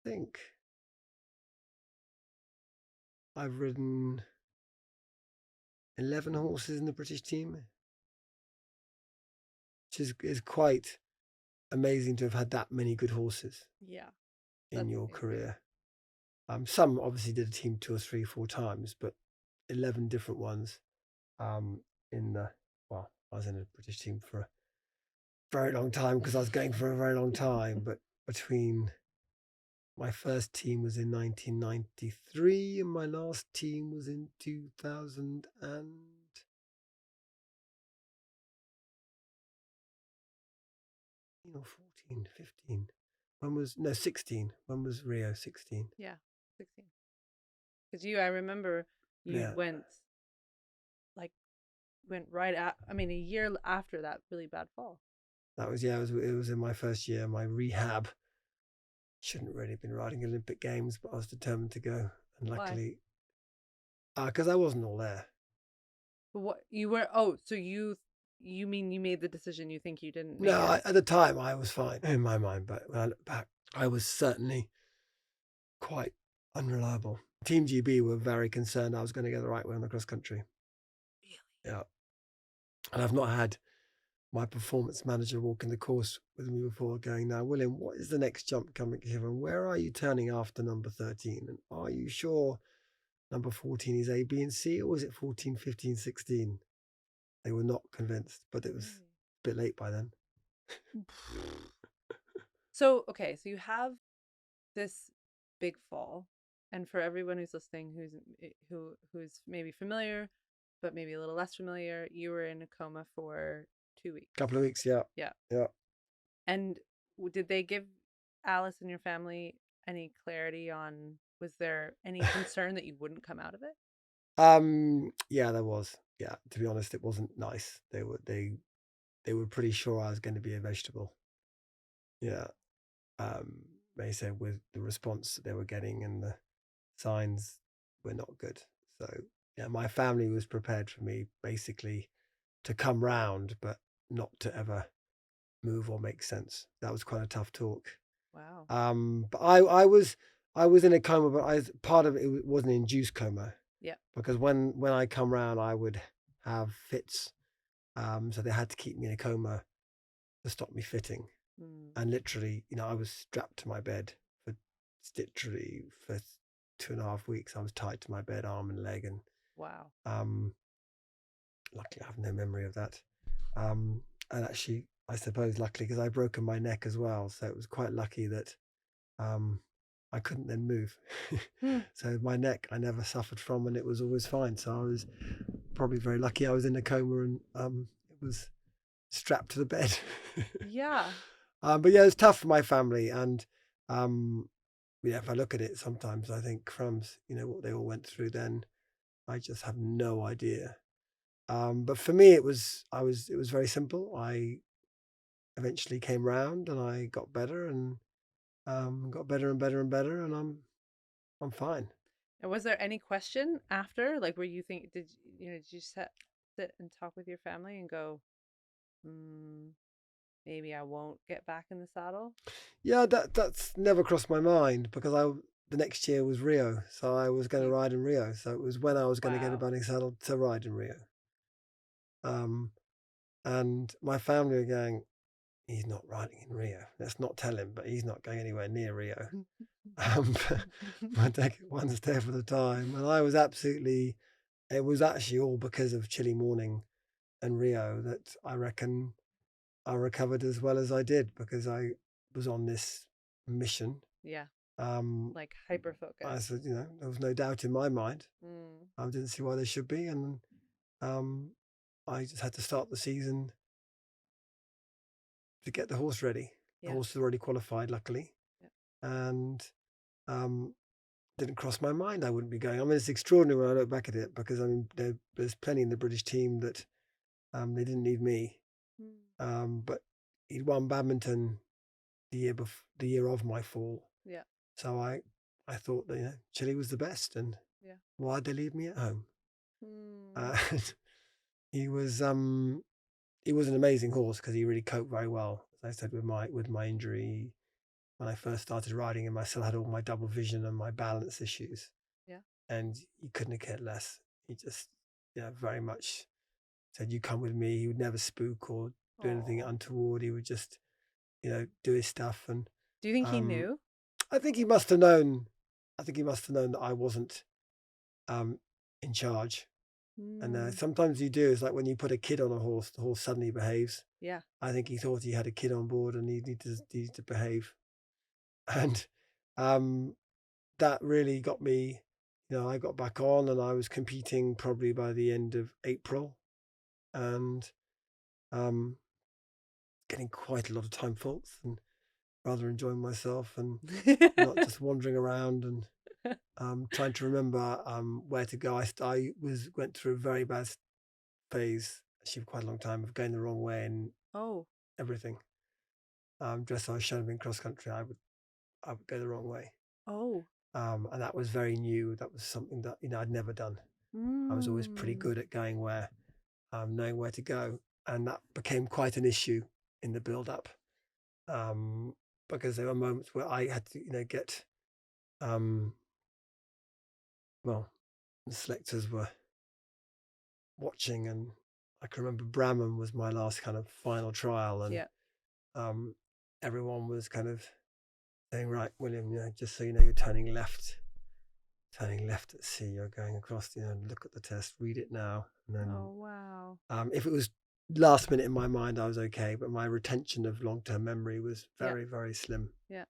Speaker 1: think I've ridden 11 horses in the British team, which is quite amazing to have had that many good horses.
Speaker 2: Yeah.
Speaker 1: In your career. Some obviously did a team 2 or 3, 4 times, but 11 different ones. I was in a British team for a very long time because I was going for a very long time. But between my first team was in 1993 and my last team was in 2000 and 14, 15. 16. When was Rio? 16.
Speaker 2: Yeah, 16. Because I remember you went right at, a year after that really bad fall.
Speaker 1: That was, it was in my first year, my rehab. Shouldn't really have been riding Olympic Games, but I was determined to go. And
Speaker 2: Why?
Speaker 1: luckily, because I wasn't all there.
Speaker 2: What you were? Oh, so you mean you made the decision? You think you didn't
Speaker 1: No,
Speaker 2: make it?
Speaker 1: at the time I was fine in my mind, but when I look back, I was certainly quite unreliable. Team GB were very concerned I was going to go the right way on the cross country.
Speaker 2: Really?
Speaker 1: Yeah. And I've not had my performance manager walking the course with me before going, now, William, what is the next jump coming here? And where are you turning after number 13? And are you sure number 14 is A, B, and C, or is it 14, 15, 16? They were not convinced, but it was a bit late by then.
Speaker 2: So, okay, so you have this big fall, and for everyone who's listening who's maybe familiar but maybe a little less familiar, you were in a coma for 2 weeks.
Speaker 1: Couple of weeks, yeah.
Speaker 2: Yeah.
Speaker 1: Yeah.
Speaker 2: And did they give Alice and your family any clarity on, was there any concern that you wouldn't come out of it?
Speaker 1: Yeah, there was. Yeah, to be honest, it wasn't nice. They were pretty sure I was going to be a vegetable. Yeah. They said with the response that they were getting and the signs were not good. So yeah, my family was prepared for me basically to come round, but not to ever move or make sense. That was quite a tough talk.
Speaker 2: Wow.
Speaker 1: But I was in a coma, but part of it was an induced coma.
Speaker 2: Yeah.
Speaker 1: Because when I come round, I would have fits. So they had to keep me in a coma to stop me fitting. And literally, I was strapped to my bed for literally for 2.5 weeks. I was tied to my bed, arm and leg, and
Speaker 2: Wow.
Speaker 1: luckily I have no memory of that. And actually, I suppose luckily because I'd broken my neck as well, so it was quite lucky that I couldn't then move. So my neck I never suffered from, and it was always fine. So I was probably very lucky I was in a coma and it was strapped to the bed.
Speaker 2: Yeah.
Speaker 1: But yeah, it was tough for my family, and yeah, if I look at it, sometimes I think crumbs, what they all went through then. I just have no idea. But for me, it was very simple. I eventually came round, and I got better, and got better and better and better, and I'm fine.
Speaker 2: And was there any question after? Like, were you think did you sit and talk with your family and go, maybe I won't get back in the saddle?
Speaker 1: Yeah, that's never crossed my mind because the next year was Rio, so I was going to ride in Rio. So it was when I was going to get a
Speaker 2: Wow.
Speaker 1: bunny saddle to ride in Rio. And my family were going, he's not riding in Rio. Let's not tell him, but he's not going anywhere near Rio. But take it one step at a time. And I was it was actually all because of Chile Morning and Rio that I reckon I recovered as well as I did because I was on this mission.
Speaker 2: Yeah. Like
Speaker 1: I
Speaker 2: hyper-focused.
Speaker 1: said, there was no doubt in my mind. I didn't see why there should be. And I just had to start the season to get the horse ready. The
Speaker 2: Yeah.
Speaker 1: horse was already qualified, luckily.
Speaker 2: Yeah.
Speaker 1: And didn't cross my mind I wouldn't be going. I mean, it's extraordinary when I look back at it because, there's plenty in the British team that they didn't need me. But he'd won badminton the year of my fall.
Speaker 2: Yeah.
Speaker 1: So I thought that, Chile was the best, and
Speaker 2: Yeah.
Speaker 1: why'd they leave me at home? He was an amazing horse because he really coped very well. As I said, with my injury when I first started riding him, I still had all my double vision and my balance issues.
Speaker 2: Yeah.
Speaker 1: And he couldn't have cared less. He just, very much said, "You come with me." He would never spook or do anything untoward. He would just, do his stuff. And
Speaker 2: Do you think he knew?
Speaker 1: I think he must have known. I think he must have known that I wasn't in charge. And sometimes you do. It's like when you put a kid on a horse, the horse suddenly behaves.
Speaker 2: Yeah.
Speaker 1: I think he thought he had a kid on board and he needed to behave. And that really got me, I got back on and I was competing probably by the end of April and getting quite a lot of time faults and rather enjoying myself and not just wandering around and trying to remember where to go. I went through a very bad phase, actually for quite a long time, of going the wrong way in everything. Dressage, shunning, cross country, I would go the wrong way.
Speaker 2: Oh.
Speaker 1: And that was very new. That was something that, I'd never done. I was always pretty
Speaker 2: Mm.
Speaker 1: good at going where, knowing where to go. And that became quite an issue in the build-up, because there were moments where I had to, get, well, the selectors were watching, and I can remember Bramham was my last kind of final trial, and
Speaker 2: Yeah.
Speaker 1: everyone was kind of saying, right, William, just so you know, you're turning left at C, you're going across, look at the test, read it now. And then
Speaker 2: Oh, wow.
Speaker 1: if it was last minute in my mind, I was okay, but my retention of long-term memory was
Speaker 2: Yeah.
Speaker 1: very, very slim.
Speaker 2: Yeah.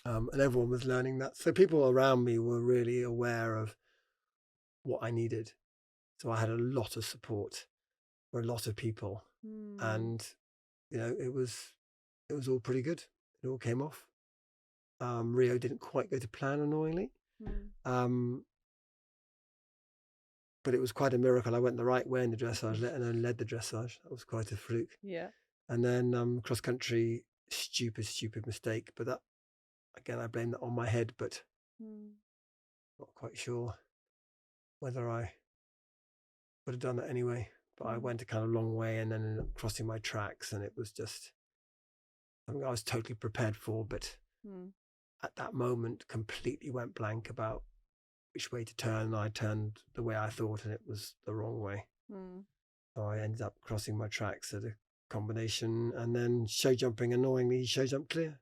Speaker 1: And everyone was learning that. So people around me were really aware of what I needed. So I had a lot of support for a lot of people.
Speaker 2: Mm.
Speaker 1: And, it was all pretty good. It all came off. Rio didn't quite go to plan, annoyingly.
Speaker 2: Mm.
Speaker 1: But it was quite a miracle. I went the right way in the dressage and then led the dressage. That was quite a fluke.
Speaker 2: Yeah.
Speaker 1: And then cross country, stupid mistake. But that, again, I blame that on my head, but not quite sure whether I would have done that anyway. But I went a kind of long way and then ended up crossing my tracks, and it was just something I was totally prepared for. But at that moment, completely went blank about which way to turn. And I turned the way I thought, and it was the wrong way. So I ended up crossing my tracks at a combination, and then show jumping, annoyingly, show jump clear.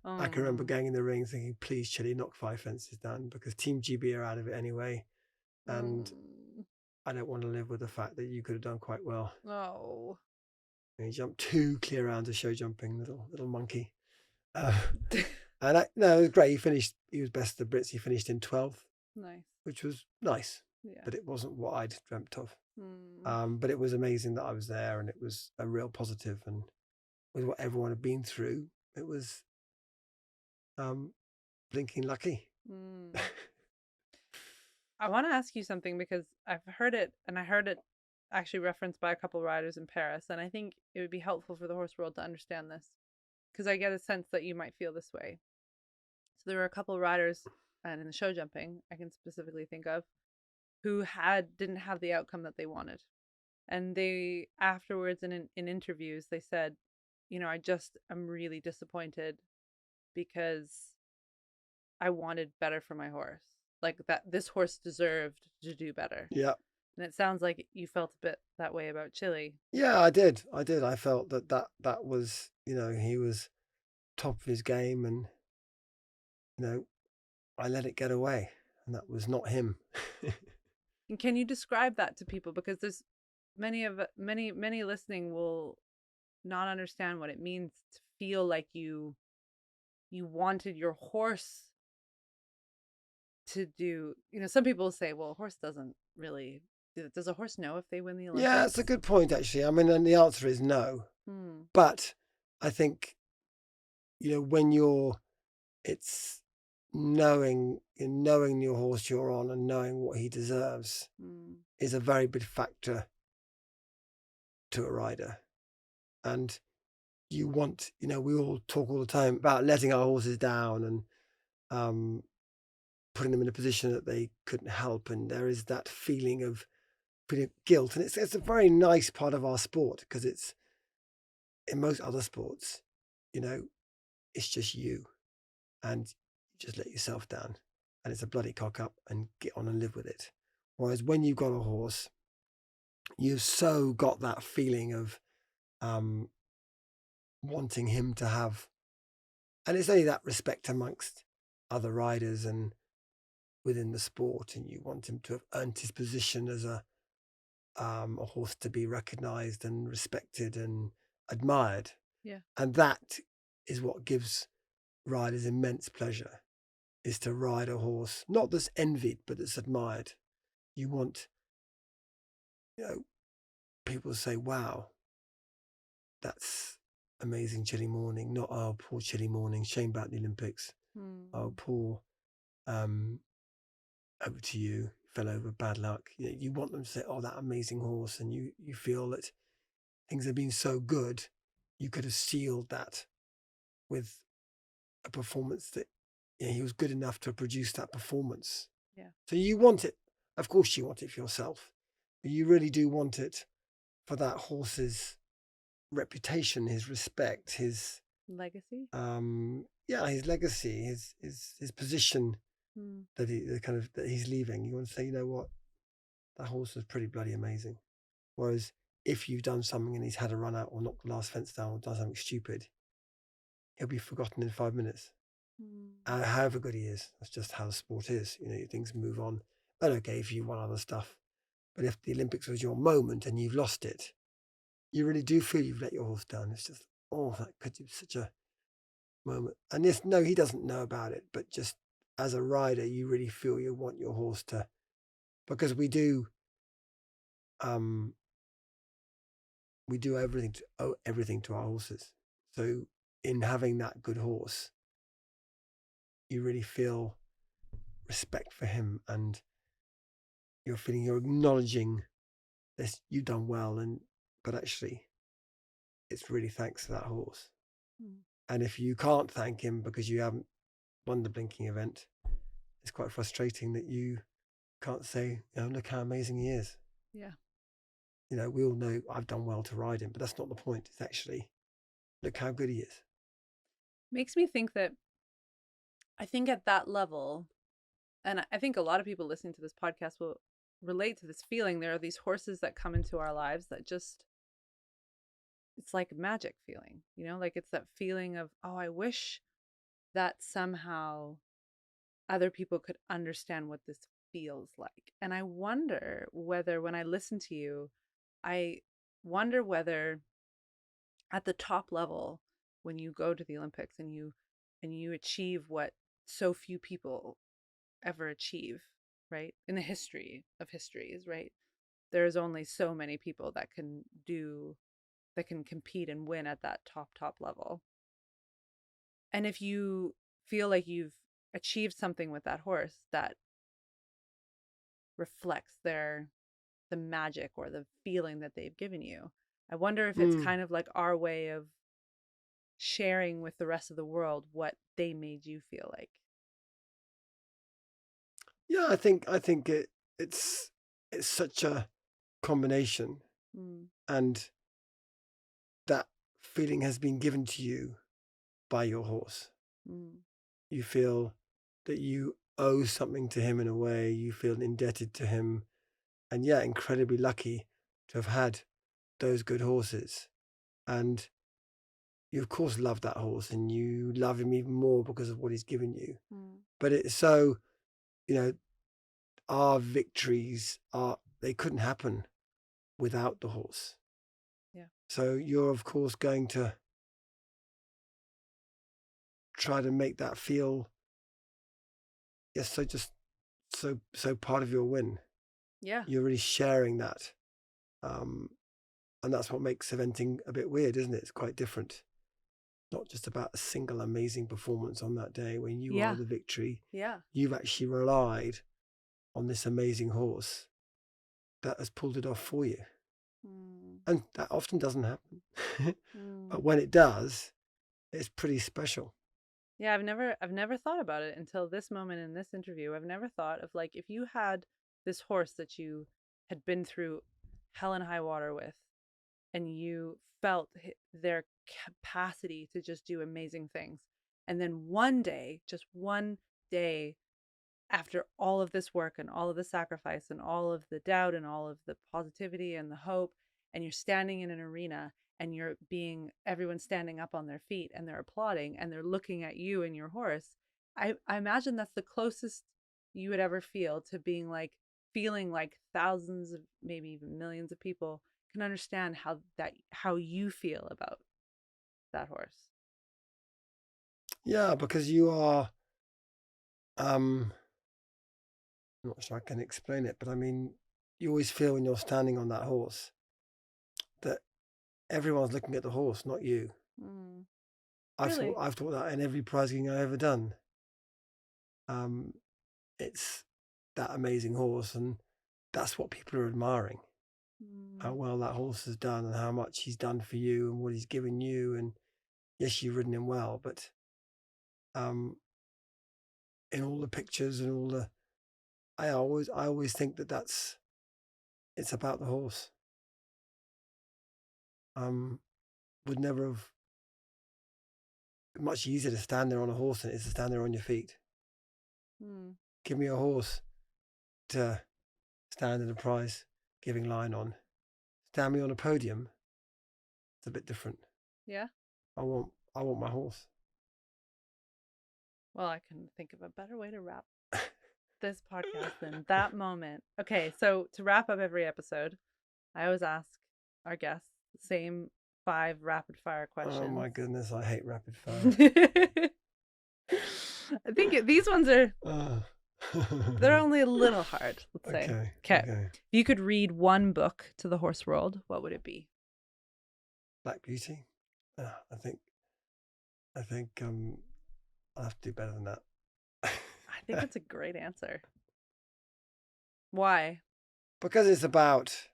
Speaker 1: I can remember going in the ring thinking, please, Chile, knock 5 fences down, because Team GB are out of it anyway. And I don't want to live with the fact that you could have done quite well.
Speaker 2: Oh.
Speaker 1: And he jumped 2 clear rounds of show jumping, little monkey. And no, it was great. He was best of the Brits. He finished in 12th.
Speaker 2: Nice.
Speaker 1: Which was nice.
Speaker 2: Yeah.
Speaker 1: But it wasn't what I'd dreamt of. But it was amazing that I was there, and it was a real positive. And with what everyone had been through, it was blinking lucky.
Speaker 2: I want to ask you something, because I've heard it, and I heard it actually referenced by a couple riders in Paris, and I think it would be helpful for the horse world to understand this, because I get a sense that you might feel this way. So there were a couple of riders, and in the show jumping, I can specifically think of, who didn't have the outcome that they wanted. And they, afterwards in interviews, they said, I'm really disappointed because I wanted better for my horse. Like, that this horse deserved to do better.
Speaker 1: Yeah.
Speaker 2: And it sounds like you felt a bit that way about Chile.
Speaker 1: Yeah, I did. I felt that was, he was top of his game, and, I let it get away, and that was not him.
Speaker 2: And can you describe that to people? Because there's many listening will not understand what it means to feel like you wanted your horse to do. Some people say, well, a horse doesn't really. Does a horse know if they win the Olympics?
Speaker 1: Yeah, it's a good point, actually. I mean, and the answer is no. But I think, when it's knowing your horse you're on and knowing what he deserves is a very big factor to a rider. And you want, we all talk all the time about letting our horses down and putting them in a position that they couldn't help. And there is that feeling of guilt. And it's a very nice part of our sport, because it's, in most other sports, it's just you, and you just let yourself down, and it's a bloody cock up, and get on and live with it. Whereas when you've got a horse, you've so got that feeling of wanting him to have, and it's only that respect amongst other riders and within the sport, and you want him to have earned his position as a horse to be recognised and respected and admired.
Speaker 2: Yeah.
Speaker 1: And that is what gives riders immense pleasure, is to ride a horse, not that's envied, but that's admired. You want, people to say, wow, that's amazing Chile Morning, not, oh, poor Chile Morning, shame about the Olympics. Oh, poor, over to you, fell over, bad luck. You want them to say, oh, that amazing horse, and you feel that things have been so good, you could have sealed that with a performance that he was good enough to produce that performance.
Speaker 2: Yeah.
Speaker 1: So you want it. Of course you want it for yourself. But you really do want it for that horse's reputation, his respect, his
Speaker 2: legacy.
Speaker 1: His legacy, his position
Speaker 2: Mm.
Speaker 1: that he's leaving. You want to say, you know what, that horse was pretty bloody amazing. Whereas if you've done something and he's had a run out or knocked the last fence down or done something stupid, he'll be forgotten in 5 minutes. However good he is, that's just how the sport is. Things move on. And okay, if you won other stuff, but if the Olympics was your moment and you've lost it, you really do feel you've let your horse down. It's just, that could be such a moment. And no, he doesn't know about it, but just as a rider, you really feel you want your horse to, because we do owe everything to our horses. So in having that good horse, you really feel respect for him, and you're acknowledging this, you've done well, but actually it's really thanks to that horse. And if you can't thank him because you haven't won the blinking event, it's quite frustrating that you can't say, look how amazing he is.
Speaker 2: Yeah.
Speaker 1: We all know I've done well to ride him, but that's not the point. It's actually, look how good he is.
Speaker 2: Makes me think that I think at that level, and I think a lot of people listening to this podcast will relate to this feeling. There are these horses that come into our lives that just, it's like a magic feeling, like it's that feeling of, oh, I wish that somehow other people could understand what this feels like. And I wonder whether, when I listen to you, I wonder whether at the top level, when you go to the Olympics and you achieve what so few people ever achieve, right? In the history of histories, right? There's only so many people that can compete and win at that top level. And if you feel like you've achieved something with that horse that reflects the magic or the feeling that they've given you, I wonder if it's kind of like our way of sharing with the rest of the world what they made you feel like.
Speaker 1: Yeah, I think it's such a combination, and that feeling has been given to you by your horse. You feel that you owe something to him in a way. You feel indebted to him, and incredibly lucky to have had those good horses. And you of course love that horse, and you love him even more because of what he's given you. But it's so, our victories they couldn't happen without the horse.
Speaker 2: Yeah.
Speaker 1: So you're of course going to try to make that feel, so part of your win.
Speaker 2: Yeah.
Speaker 1: You're really sharing that. And that's what makes eventing a bit weird, isn't it? It's quite different. Not just about a single amazing performance on that day when you are the victory.
Speaker 2: Yeah.
Speaker 1: You've actually relied on this amazing horse that has pulled it off for you. And that often doesn't happen. But when it does, it's pretty special.
Speaker 2: Yeah, I've never thought about it until this moment in this interview. I've never thought of, like, if you had this horse that you had been through hell and high water with, and you felt their capacity to just do amazing things. And then one day, just one day, after all of this work and all of the sacrifice and all of the doubt and all of the positivity and the hope, and you're standing in an arena and everyone's standing up on their feet and they're applauding and they're looking at you and your horse. I imagine that's the closest you would ever feel to feeling like thousands of, maybe even millions of people can understand how you feel about that horse.
Speaker 1: Yeah, because you are, I'm not sure I can explain it, but I mean, you always feel when you're standing on that horse that everyone's looking at the horse, not you.
Speaker 2: Really?
Speaker 1: I've thought that in every prize giving I've ever done. It's that amazing horse, and that's what people are admiring. How well that horse has done and how much he's done for you and what he's given you. And yes, you've ridden him well, but in all the pictures and all the, I always think that it's about the horse. Would never have, much easier to stand there on a horse than it is to stand there on your feet. Give me a horse to stand in a prize giving line on. Stand me on a podium, it's a bit different.
Speaker 2: Yeah.
Speaker 1: I want my horse.
Speaker 2: Well, I couldn't think of a better way to wrap this podcast than that moment. Okay, so to wrap up every episode, I always ask our guests the same 5 rapid fire questions.
Speaker 1: Oh my goodness, I hate rapid fire.
Speaker 2: I think these ones are they're only a little hard, let's say. Okay. If you could read one book to the horse world, what would it be?
Speaker 1: Black Beauty. I think I'll have to do better than that.
Speaker 2: I think it's a great answer. Why?
Speaker 1: Because it's about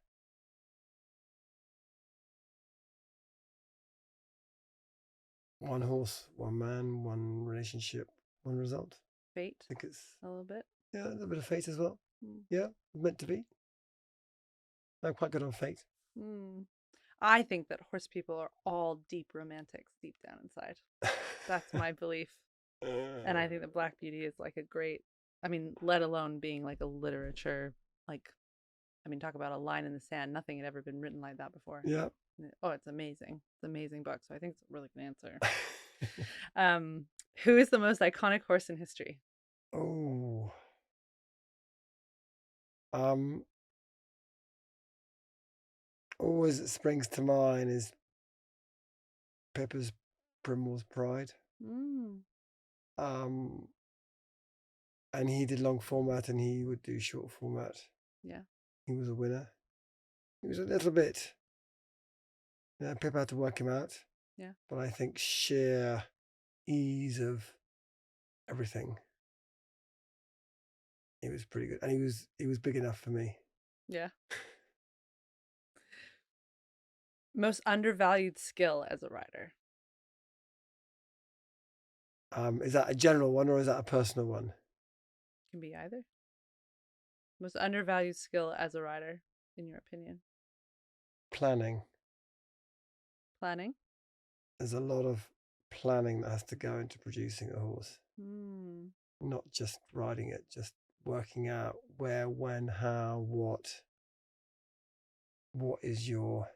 Speaker 1: one horse, one man, one relationship, one result.
Speaker 2: Fate.
Speaker 1: I think it's
Speaker 2: a little bit.
Speaker 1: Yeah, a little bit of fate as well. Yeah, meant to be. I'm quite good on fate.
Speaker 2: I think that horse people are all deep romantics deep down inside. That's my belief. And I think that Black Beauty is like a great, I mean, let alone being like a literature, like, I mean, talk about a line in the sand. Nothing had ever been written like that before.
Speaker 1: Yeah.
Speaker 2: Oh, it's amazing. It's an amazing book. So I think it's a really good answer. Who is the most iconic horse in history?
Speaker 1: Oh. Always that springs to mind is Pepper's Primrose Pride. And he did long format and he would do short format.
Speaker 2: Yeah.
Speaker 1: He was a winner. He was a little bit, Pippa had to work him out.
Speaker 2: Yeah.
Speaker 1: But I think sheer ease of everything, he was pretty good. And he was big enough for me.
Speaker 2: Yeah. Most undervalued skill as a rider?
Speaker 1: Is that a general one or is that a personal one?
Speaker 2: Can be either. Most undervalued skill as a rider, in your opinion?
Speaker 1: Planning.
Speaker 2: Planning?
Speaker 1: There's a lot of planning that has to go into producing a horse. Not just riding it, just working out where, when, how, what is your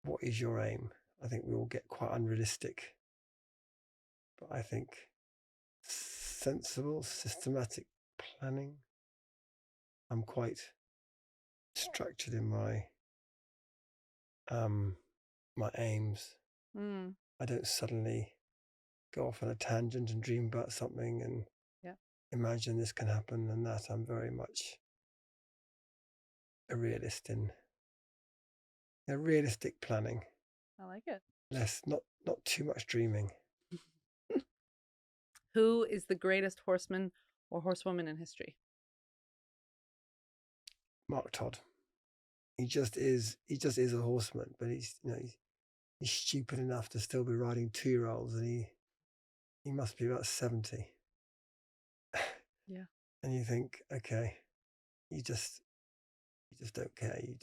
Speaker 1: aim. I think we all get quite unrealistic, but I think sensible, systematic planning. I'm quite structured in my my aims. I don't suddenly go off on a tangent and dream about something and imagine this can happen and that. I'm very much a realist in realistic planning.
Speaker 2: I like it.
Speaker 1: Less, not too much dreaming.
Speaker 2: Who is the greatest horseman or horsewoman in history?
Speaker 1: Mark Todd. He just is a horseman, but he's stupid enough to still be riding 2-year-olds, and he must be about 70.
Speaker 2: Yeah. And
Speaker 1: you think, okay, you just don't care. You've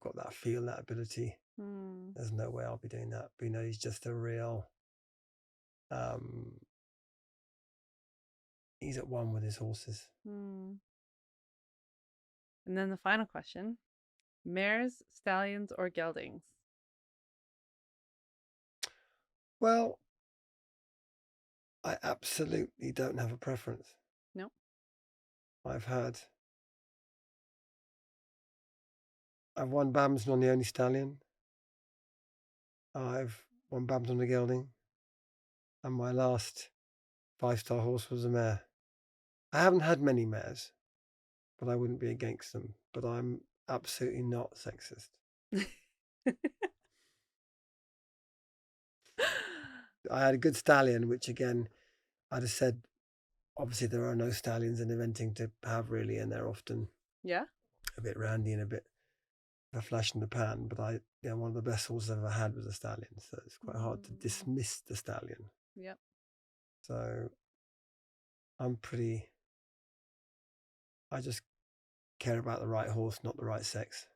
Speaker 1: got that feel, that ability. There's no way I'll be doing that. But he's just a real he's at one with his horses.
Speaker 2: And then the final question: mares, stallions, or geldings?
Speaker 1: Well, I absolutely don't have a preference.
Speaker 2: No.
Speaker 1: I've won Bamson on the only stallion. I've won Bamson on the gelding. And my last 5-star horse was a mare. I haven't had many mares, but I wouldn't be against them. But I'm absolutely not sexist. I had a good stallion, which again, I'd have said, obviously there are no stallions in eventing to have really, and they're often a bit randy and a bit of a flash in the pan. But one of the best horses I've ever had was a stallion, so it's quite hard to dismiss the stallion.
Speaker 2: Yep.
Speaker 1: So I just care about the right horse, not the right sex.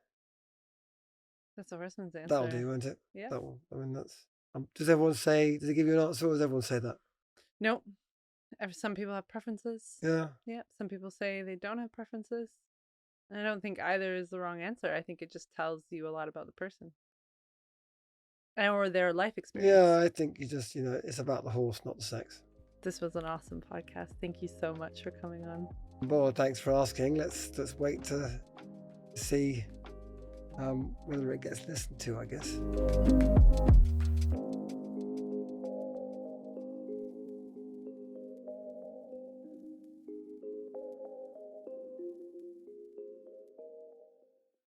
Speaker 2: That's a horseman's answer.
Speaker 1: That'll do, won't it?
Speaker 2: Yeah.
Speaker 1: Does everyone say, does it give you an answer, or does everyone say that?
Speaker 2: Nope. Some people have preferences.
Speaker 1: Yeah.
Speaker 2: Yeah. Some people say they don't have preferences. And I don't think either is the wrong answer. I think it just tells you a lot about the person or their life experience.
Speaker 1: Yeah, I think it's about the horse, not the sex.
Speaker 2: This was an awesome podcast. Thank you so much for coming on.
Speaker 1: Well, thanks for asking. Let's wait to see whether it gets listened to, I guess.